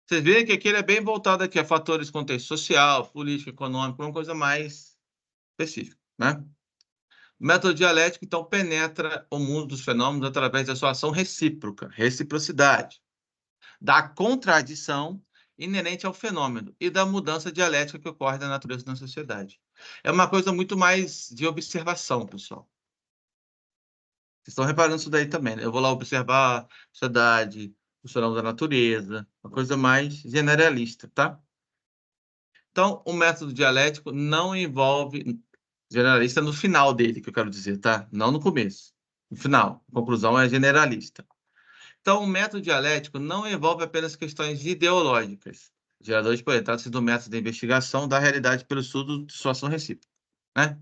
Vocês veem que aqui ele é bem voltado aqui a fatores de contexto social, político, econômico, uma coisa mais específica, né? O método dialético, então, penetra o mundo dos fenômenos através da sua ação recíproca, reciprocidade, da contradição inerente ao fenômeno e da mudança dialética que ocorre na natureza da sociedade. É uma coisa muito mais de observação, pessoal. Vocês estão reparando isso daí também, né? Eu vou lá observar a sociedade, os fenômenos da natureza, uma coisa mais generalista, tá? Então, o método dialético não envolve generalista no final dele, que eu quero dizer, tá? Não no começo. No final, a conclusão é generalista. Então, o método dialético não envolve apenas questões ideológicas, geradores de poder. Trata-se do método de investigação da realidade pelo estudo de sua ação recíproca, né?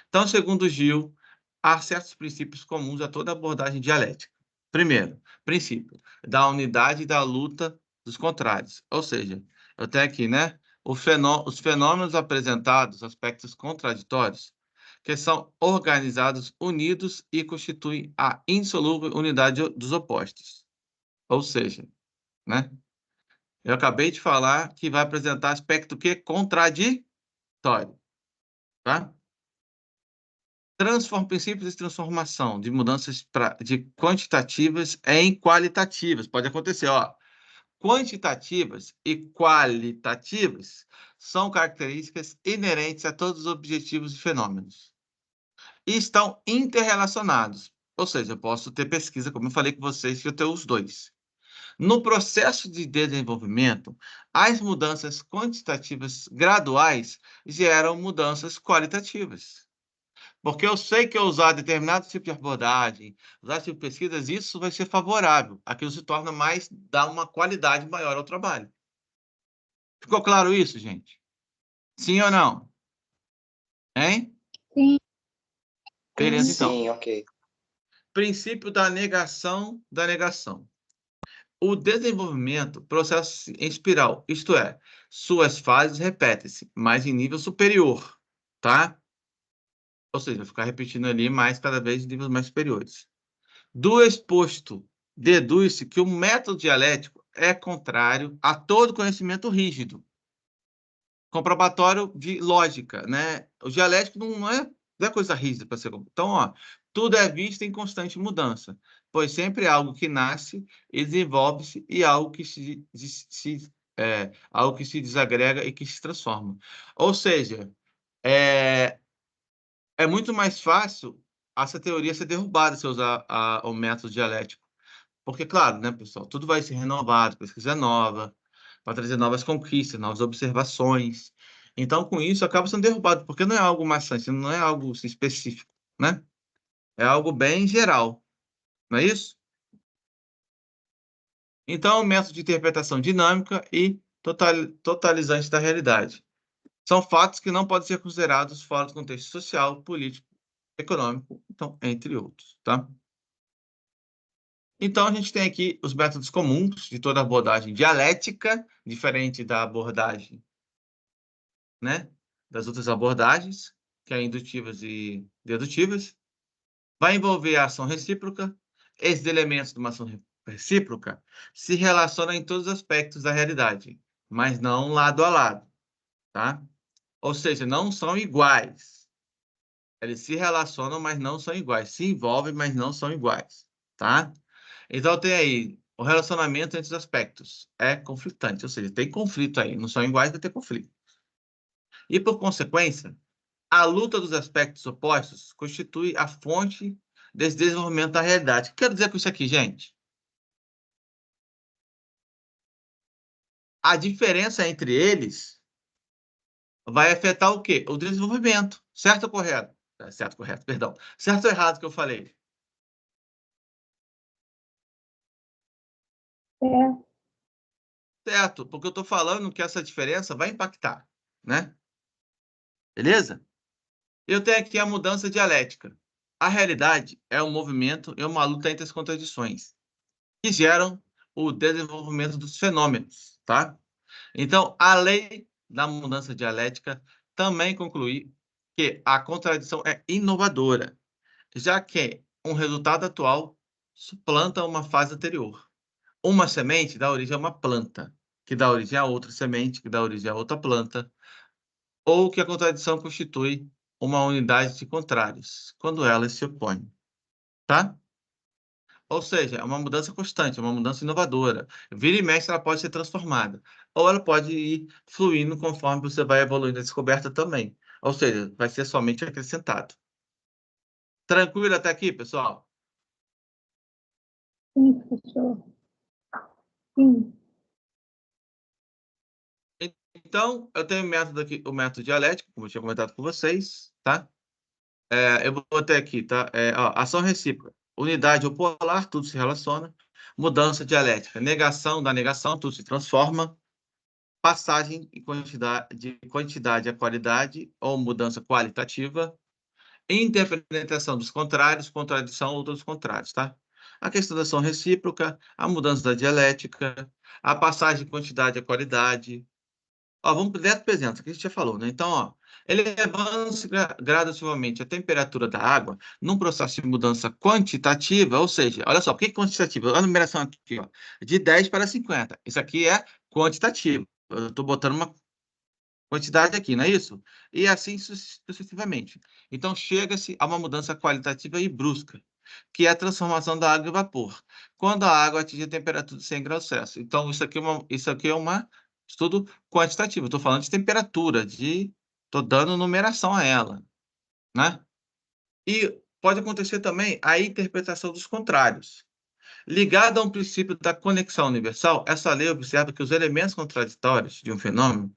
Então, segundo Gil, há certos princípios comuns a toda abordagem dialética. Primeiro, princípio da unidade da luta dos contrários. Ou seja, eu tenho aqui, né? Os fenômenos apresentados, aspectos contraditórios, que são organizados, unidos e constituem a insolúvel unidade dos opostos. Ou seja, né? Eu acabei de falar que vai apresentar aspecto que contraditório, tá? Princípios de transformação, de mudanças de quantitativas em qualitativas. Pode acontecer, ó. Quantitativas e qualitativas são características inerentes a todos os objetivos e fenômenos. E estão interrelacionados. Ou seja, eu posso ter pesquisa, como eu falei com vocês, que eu tenho os dois. No processo de desenvolvimento, as mudanças quantitativas graduais geram mudanças qualitativas. Porque eu sei que eu usar determinado tipo de abordagem, usar esse tipo de pesquisas, isso vai ser favorável. Aquilo se torna mais, dá uma qualidade maior ao trabalho. Ficou claro isso, gente? Sim ou não? Hein? Sim. Beleza, então. Sim, ok. Princípio da negação da negação. O desenvolvimento, processo em espiral, isto é, suas fases repetem-se, mas em nível superior, tá? Ou seja, vai ficar repetindo ali mais cada vez em níveis mais superiores. Do exposto, deduz-se que o método dialético é contrário a todo conhecimento rígido, comprobatório de lógica, né? O dialético não é coisa rígida para ser. Então, ó, tudo é visto em constante mudança, pois sempre é algo que nasce e desenvolve-se e algo que algo que se desagrega e que se transforma. Ou seja, é muito mais fácil essa teoria ser derrubada se usar o método dialético. Porque, claro, né, pessoal, tudo vai ser renovado, pesquisa nova, para trazer novas conquistas, novas observações. Então, com isso, acaba sendo derrubado, porque não é algo maçante, não é algo assim, específico, né? É algo bem geral, não é isso? Então, método de interpretação dinâmica e totalizante da realidade. São fatos que não podem ser considerados fora do contexto social, político, econômico, então, entre outros, tá? Então, a gente tem aqui os métodos comuns de toda abordagem dialética, diferente da abordagem, né, das outras abordagens, que é indutivas e dedutivas. Vai envolver a ação recíproca. Esses elementos de uma ação recíproca se relacionam em todos os aspectos da realidade, mas não lado a lado, tá? Ou seja, não são iguais. Eles se relacionam, mas não são iguais. Se envolvem, mas não são iguais, tá? Então, tem aí o relacionamento entre os aspectos. É conflitante, ou seja, tem conflito aí. Não são iguais, vai ter conflito. E, por consequência, a luta dos aspectos opostos constitui a fonte desse desenvolvimento da realidade. O que eu quero dizer com isso aqui, gente? A diferença entre eles vai afetar o quê? O desenvolvimento. Certo ou correto? Certo, correto, perdão. Certo ou errado que eu falei? Certo, porque eu estou falando que essa diferença vai impactar, né? Beleza? Eu tenho aqui a mudança dialética. A realidade é um movimento e uma luta entre as contradições, que geram o desenvolvimento dos fenômenos, tá? Então, a lei da mudança dialética também conclui que a contradição é inovadora, já que um resultado atual suplanta uma fase anterior. Uma semente dá origem a uma planta, que dá origem a outra semente, que dá origem a outra planta, ou que a contradição constitui uma unidade de contrários, quando elas se opõem, tá? Ou seja, é uma mudança constante, é uma mudança inovadora. Vira e mexe, ela pode ser transformada. Ou ela pode ir fluindo conforme você vai evoluindo a descoberta também. Ou seja, vai ser somente acrescentado. Tranquilo até aqui, pessoal? Sim, professor. Sim. Então, eu tenho o método aqui, o método dialético, como eu tinha comentado com vocês, tá? Eu vou ter aqui, tá? Ó, ação recíproca. Unidade ou polar, tudo se relaciona. Mudança dialética. Negação da negação, tudo se transforma. Passagem de quantidade a qualidade, ou mudança qualitativa. Interpretação dos contrários, contradição ou dos contrários, tá? A questão da ação recíproca, a mudança da dialética, a passagem de quantidade a qualidade. Ó, vamos direto para o exemplo, que a gente já falou, né? Então, ó, elevando-se gradativamente a temperatura da água num processo de mudança quantitativa, ou seja, olha só, por que quantitativa? A numeração aqui, ó, de 10 para 50. Isso aqui é quantitativo. Eu estou botando uma quantidade aqui, não é isso? E assim sucessivamente. Então, chega-se a uma mudança qualitativa e brusca, que é a transformação da água em vapor, quando a água atinge a temperatura de 100 graus Celsius. Então, isso aqui é um estudo quantitativo. Estou falando de temperatura, estou dando numeração a ela, né? E pode acontecer também a interpretação dos contrários. Ligada a um princípio da conexão universal, essa lei observa que os elementos contraditórios de um fenômeno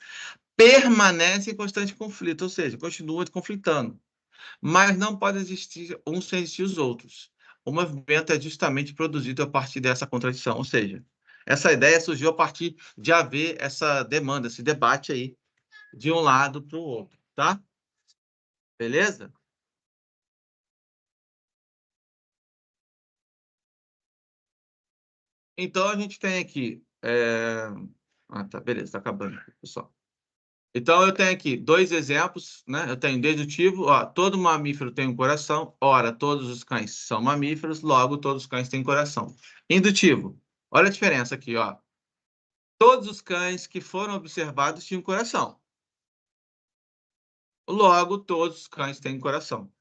permanece em constante conflito, ou seja, continua conflitando. Mas não pode existir um sem existir os outros. O movimento é justamente produzido a partir dessa contradição, ou seja, essa ideia surgiu a partir de haver essa demanda, esse debate aí, de um lado para o outro, tá? Beleza? Então, a gente tem aqui... Ah, tá, beleza, tá acabando, pessoal. Então, eu tenho aqui dois exemplos, né? Eu tenho dedutivo, ó, todo mamífero tem um coração, ora, todos os cães são mamíferos, logo, todos os cães têm coração. Indutivo, olha a diferença aqui, ó. Todos os cães que foram observados tinham coração. Logo, todos os cães têm coração.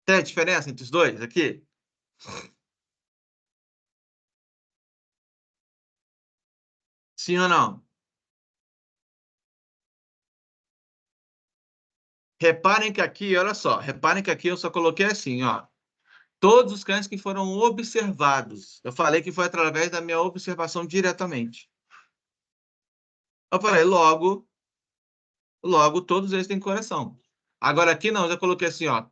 Tem a diferença entre os dois aqui? Sim ou não? Reparem que aqui, olha só, reparem que aqui eu só coloquei assim, ó. Todos os cães que foram observados. Eu falei que foi através da minha observação diretamente. Eu falei, logo, todos eles têm coração. Agora aqui não, eu já coloquei assim, ó,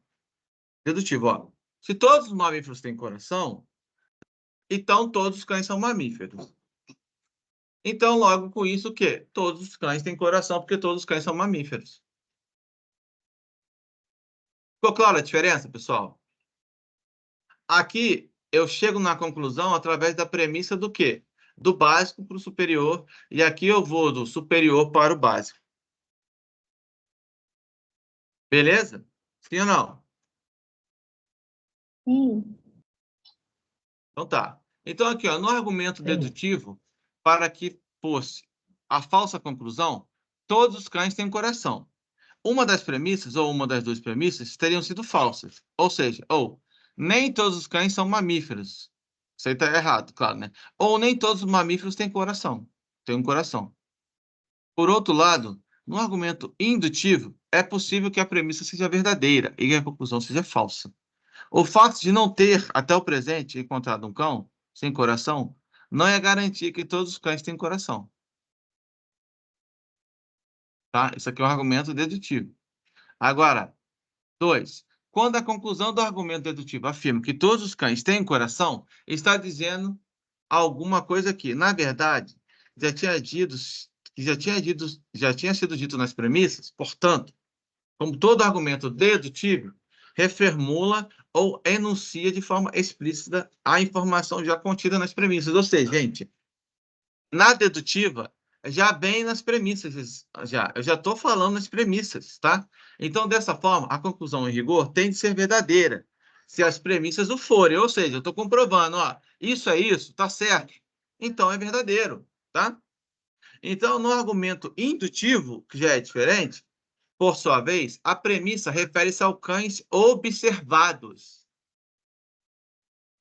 dedutivo, ó. Se todos os mamíferos têm coração, então todos os cães são mamíferos. Então, logo com isso, o quê? Todos os cães têm coração, porque todos os cães são mamíferos. Ficou clara a diferença, pessoal? Aqui, eu chego na conclusão através da premissa do quê? Do básico para o superior, e aqui eu vou do superior para o básico. Beleza? Sim ou não? Sim. Então tá. Então aqui, ó, no argumento dedutivo, para que fosse a falsa conclusão, todos os cães têm coração. Uma das premissas, ou uma das duas premissas, teriam sido falsas. Ou seja, nem todos os cães são mamíferos. Isso aí está errado, claro, né? Ou nem todos os mamíferos têm coração. Têm um coração. Por outro lado, no argumento indutivo, é possível que a premissa seja verdadeira e a conclusão seja falsa. O fato de não ter, até o presente, encontrado um cão sem coração, não é garantia que todos os cães têm coração. Tá? Isso aqui é um argumento dedutivo. Agora, 2. Quando a conclusão do argumento dedutivo afirma que todos os cães têm coração, está dizendo alguma coisa aqui. Na verdade, já tinha sido dito nas premissas, portanto, como todo argumento dedutivo, reformula ou enuncia de forma explícita a informação já contida nas premissas. Ou seja, gente, na dedutiva, já vem nas premissas, eu já estou falando nas premissas, tá? Então, dessa forma, a conclusão em rigor tem de ser verdadeira, se as premissas o forem, ou seja, eu estou comprovando, ó, isso é isso, tá certo, então é verdadeiro, tá? Então, no argumento indutivo, que já é diferente, por sua vez, a premissa refere-se aos cães observados,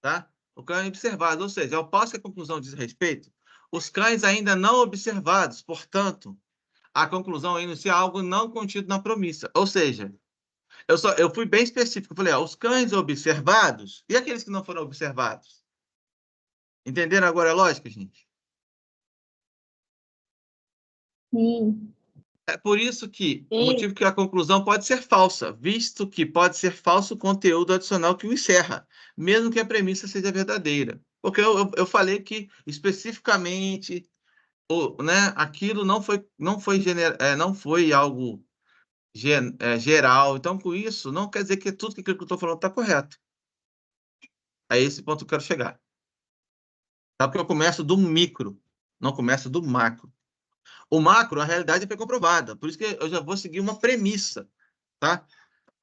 tá? O cão é observado, ou seja, ao passo que a conclusão diz respeito, os cães ainda não observados, portanto, a conclusão enuncia algo não contido na premissa. Ou seja, eu fui bem específico, eu falei, os cães observados e aqueles que não foram observados. Entenderam agora a lógica, gente? Sim. É por isso que o motivo que a conclusão pode ser falsa, visto que pode ser falso o conteúdo adicional que o encerra, mesmo que a premissa seja verdadeira. Porque eu falei que especificamente né, aquilo não foi algo geral. Então, com isso, não quer dizer que tudo que eu estou falando está correto. É esse ponto que eu quero chegar. Tá? Porque eu começo do micro, não começo do macro. O macro, a realidade foi comprovada. Por isso que eu já vou seguir uma premissa. Tá?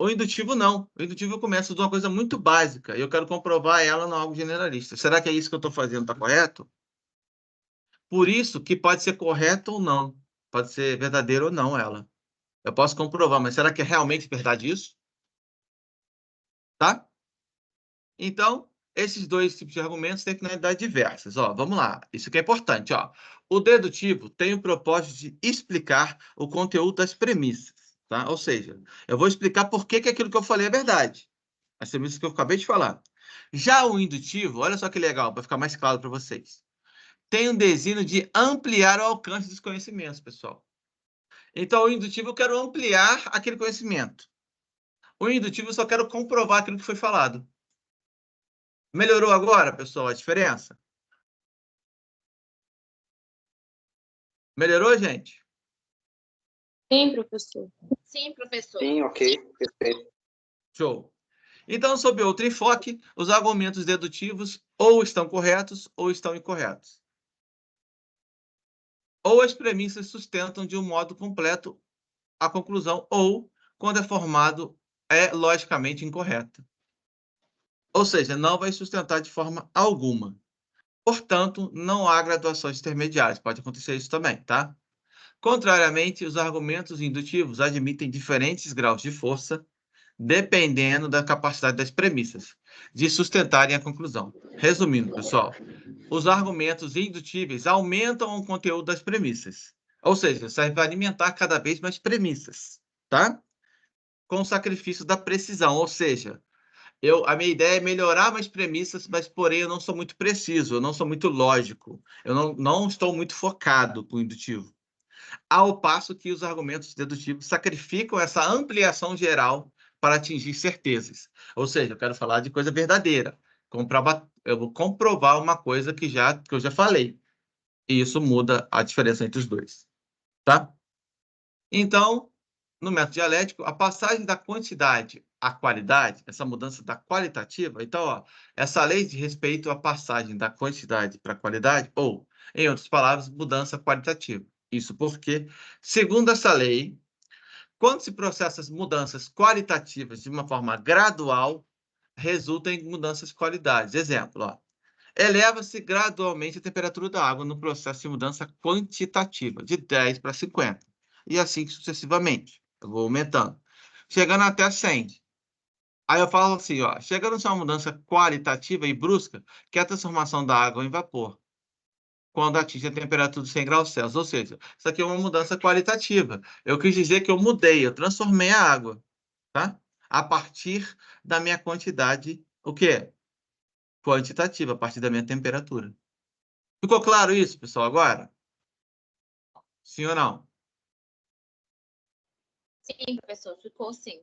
O indutivo, não. O indutivo eu começo de uma coisa muito básica e eu quero comprovar ela em algo generalista. Será que é isso que eu estou fazendo está correto? Por isso que pode ser correto ou não. Pode ser verdadeiro ou não ela. Eu posso comprovar, mas será que é realmente verdade isso? Tá? Então, esses dois tipos de argumentos têm finalidades diversas. Ó, vamos lá. Isso que é importante. Ó. O dedutivo tem o propósito de explicar o conteúdo das premissas. Tá? Ou seja, eu vou explicar por que aquilo que eu falei é verdade. As premissas que eu acabei de falar. Já o indutivo, olha só que legal, para ficar mais claro para vocês. Tem um desígnio de ampliar o alcance dos conhecimentos, pessoal. Então, o indutivo eu quero ampliar aquele conhecimento. O indutivo eu só quero comprovar aquilo que foi falado. Melhorou agora, pessoal, a diferença? Melhorou, gente? Sim, professor. Sim, professor. Sim, ok, perfeito. Show. Então, sob outro enfoque, os argumentos dedutivos ou estão corretos ou estão incorretos. Ou as premissas sustentam de um modo completo a conclusão, ou, quando é formado, é logicamente incorreta. Ou seja, não vai sustentar de forma alguma. Portanto, não há graduações intermediárias. Pode acontecer isso também, tá? Contrariamente, os argumentos indutivos admitem diferentes graus de força, dependendo da capacidade das premissas, de sustentarem a conclusão. Resumindo, pessoal, os argumentos indutíveis aumentam o conteúdo das premissas. Ou seja, serve para alimentar cada vez mais premissas, tá? Com o sacrifício da precisão, ou seja, a minha ideia é melhorar mais premissas, mas, porém, eu não sou muito preciso, eu não sou muito lógico, eu não estou muito focado com o indutivo. Ao passo que os argumentos dedutivos sacrificam essa ampliação geral para atingir certezas. Ou seja, eu quero falar de coisa verdadeira. Eu vou comprovar uma coisa que eu já falei. E isso muda a diferença entre os dois. Tá? Então, no método dialético, a passagem da quantidade à qualidade, essa mudança da qualitativa. Então, ó, essa lei de respeito à passagem da quantidade para a qualidade, ou, em outras palavras, mudança qualitativa. Isso porque, segundo essa lei, quando se processa as mudanças qualitativas de uma forma gradual, resulta em mudanças de qualidade. Exemplo, ó, eleva-se gradualmente a temperatura da água no processo de mudança quantitativa, de 10 para 50, e assim sucessivamente. Eu vou aumentando, chegando até 100. Aí eu falo assim, ó, chegando a uma mudança qualitativa e brusca, que é a transformação da água em vapor, quando atinge a temperatura de 100 graus Celsius. Ou seja, isso aqui é uma mudança qualitativa. Eu quis dizer que eu mudei, eu transformei a água, tá? A partir da minha quantidade, o quê? Quantitativa, a partir da minha temperatura. Ficou claro isso, pessoal, agora? Sim ou não? Sim, professor, ficou sim.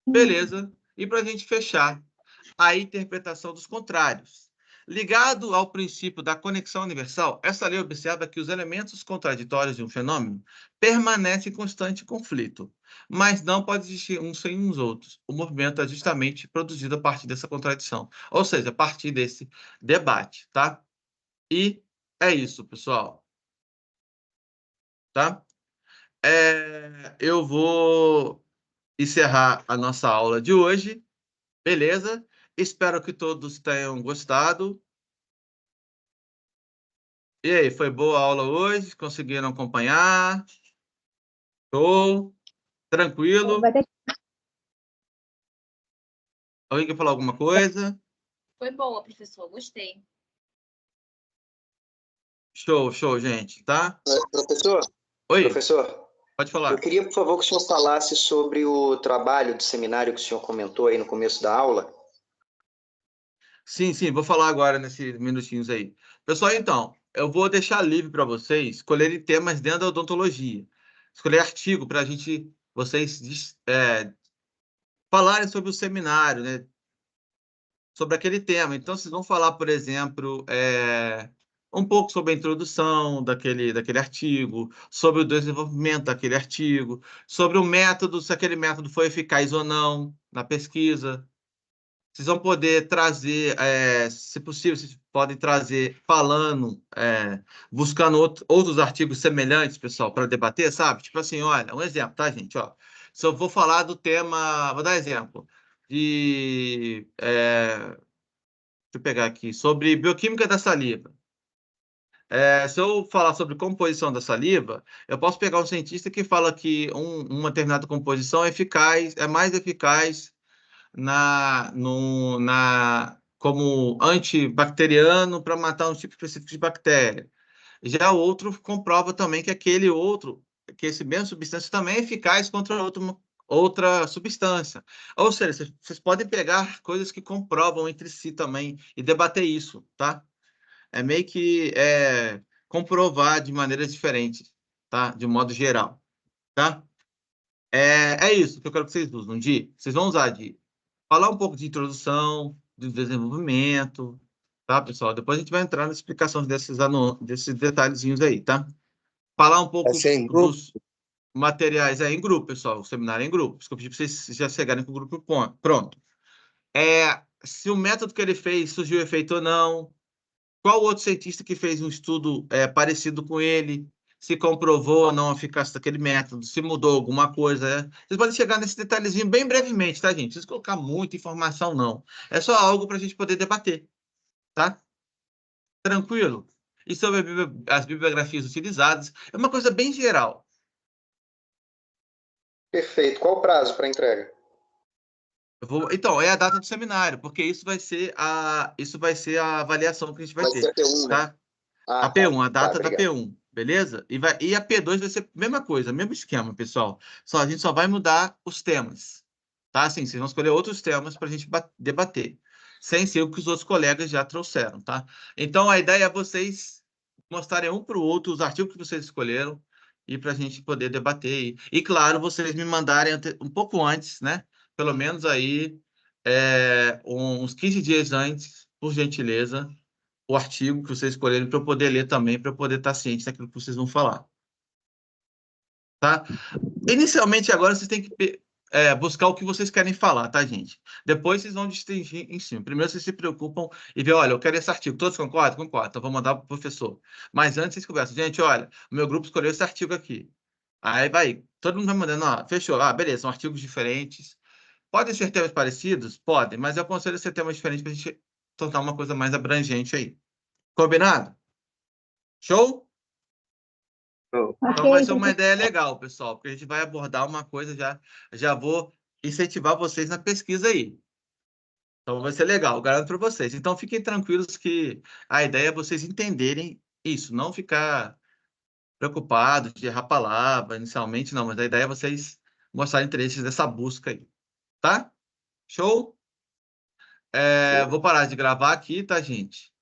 Beleza. E para a gente fechar, a interpretação dos contrários. Ligado ao princípio da conexão universal, essa lei observa que os elementos contraditórios de um fenômeno permanecem em constante conflito, mas não pode existir uns sem os outros. O movimento é justamente produzido a partir dessa contradição, ou seja, a partir desse debate, tá? E é isso, pessoal. Tá? Eu vou encerrar a nossa aula de hoje, beleza? Espero que todos tenham gostado. E aí, foi boa a aula hoje? Conseguiram acompanhar? Show? Tranquilo? Vai ter Alguém quer falar alguma coisa? Foi boa, professor, gostei. Show, show, gente, tá? Professor, Oi, professor, pode eu falar. queria, por favor, que o senhor falasse sobre o trabalho de seminário que o senhor comentou aí no começo da aula. Sim, sim, vou falar agora nesses minutinhos aí. Pessoal, então, eu vou deixar livre para vocês escolherem temas dentro da odontologia. Escolher artigo para vocês falarem sobre o seminário, né? Sobre aquele tema. Então, vocês vão falar, por exemplo, um pouco sobre a introdução daquele artigo, sobre o desenvolvimento daquele artigo, sobre o método, se aquele método foi eficaz ou não na pesquisa. Vocês vão poder trazer, se possível, vocês podem trazer falando, buscando outros artigos semelhantes, pessoal, para debater, sabe? Tipo assim, olha, um exemplo, tá, gente? Ó, se eu vou falar do tema, vou dar exemplo, deixa eu pegar aqui, sobre bioquímica da saliva. Se eu falar sobre composição da saliva, eu posso pegar um cientista que fala que uma determinada composição é mais eficaz como antibacteriano para matar um tipo específico de bactéria. Já o outro comprova também que que esse mesmo substância também é eficaz contra outra substância. Ou seja, vocês podem pegar coisas que comprovam entre si também e debater isso, tá? É meio que comprovar de maneiras diferentes, tá? De um modo geral, tá? É isso que eu quero que vocês usem, vocês vão usar de falar um pouco de introdução, de desenvolvimento, tá, pessoal? Depois a gente vai entrar na explicação desses detalhezinhos aí, tá? Falar um pouco Vai ser em grupo? dos materiais em grupo, pessoal. O seminário é em grupo. Isso que eu pedi para vocês já chegarem com o grupo pronto. Se o método que ele fez surgiu efeito ou não, qual outro cientista que fez um estudo parecido com ele, se comprovou ou não a eficácia daquele método, se mudou alguma coisa. Vocês podem chegar nesse detalhezinho bem brevemente, tá, gente? Não precisa colocar muita informação, não. É só algo para a gente poder debater, tá? Tranquilo? E sobre as bibliografias utilizadas, é uma coisa bem geral. Perfeito. Qual o prazo para entrega? Então, é a data do seminário, porque isso vai ser a avaliação que a gente vai ter, ser a P1, né? tá? A Tá. P1, a data da Obrigado. P1, beleza? E a P2 vai ser a mesma coisa, mesmo esquema, pessoal. A gente só vai mudar os temas, tá? Assim, vocês vão escolher outros temas para a gente debater, sem ser o que os outros colegas já trouxeram, tá? Então, a ideia é vocês mostrarem um para o outro os artigos que vocês escolheram e para a gente poder debater. E, claro, vocês me mandarem um pouco antes, né? Pelo menos aí uns 15 dias antes, por gentileza, o artigo que vocês escolherem para eu poder ler também, para eu poder estar ciente daquilo que vocês vão falar. Tá? Inicialmente, agora, vocês têm que buscar o que vocês querem falar, tá, gente? Depois vocês vão distinguir em cima. Primeiro vocês se preocupam e vê, olha, eu quero esse artigo. Todos concordam? Concordam. Então vou mandar para o professor. Mas antes vocês conversam. Gente, olha, o meu grupo escolheu esse artigo aqui. Aí vai, todo mundo vai mandando, fechou. Beleza, são artigos diferentes. Podem ser temas parecidos? Podem, mas eu aconselho ser temas diferentes para a gente tornar uma coisa mais abrangente aí. Combinado? Show? Então vai ser uma ideia legal, pessoal, porque a gente vai abordar uma coisa, já vou incentivar vocês na pesquisa aí. Então vai ser legal, garanto para vocês. Então fiquem tranquilos que a ideia é vocês entenderem isso, não ficar preocupados de errar palavra inicialmente, não, mas a ideia é vocês mostrarem interesse nessa busca aí, tá? Show? Vou parar de gravar aqui, tá, gente?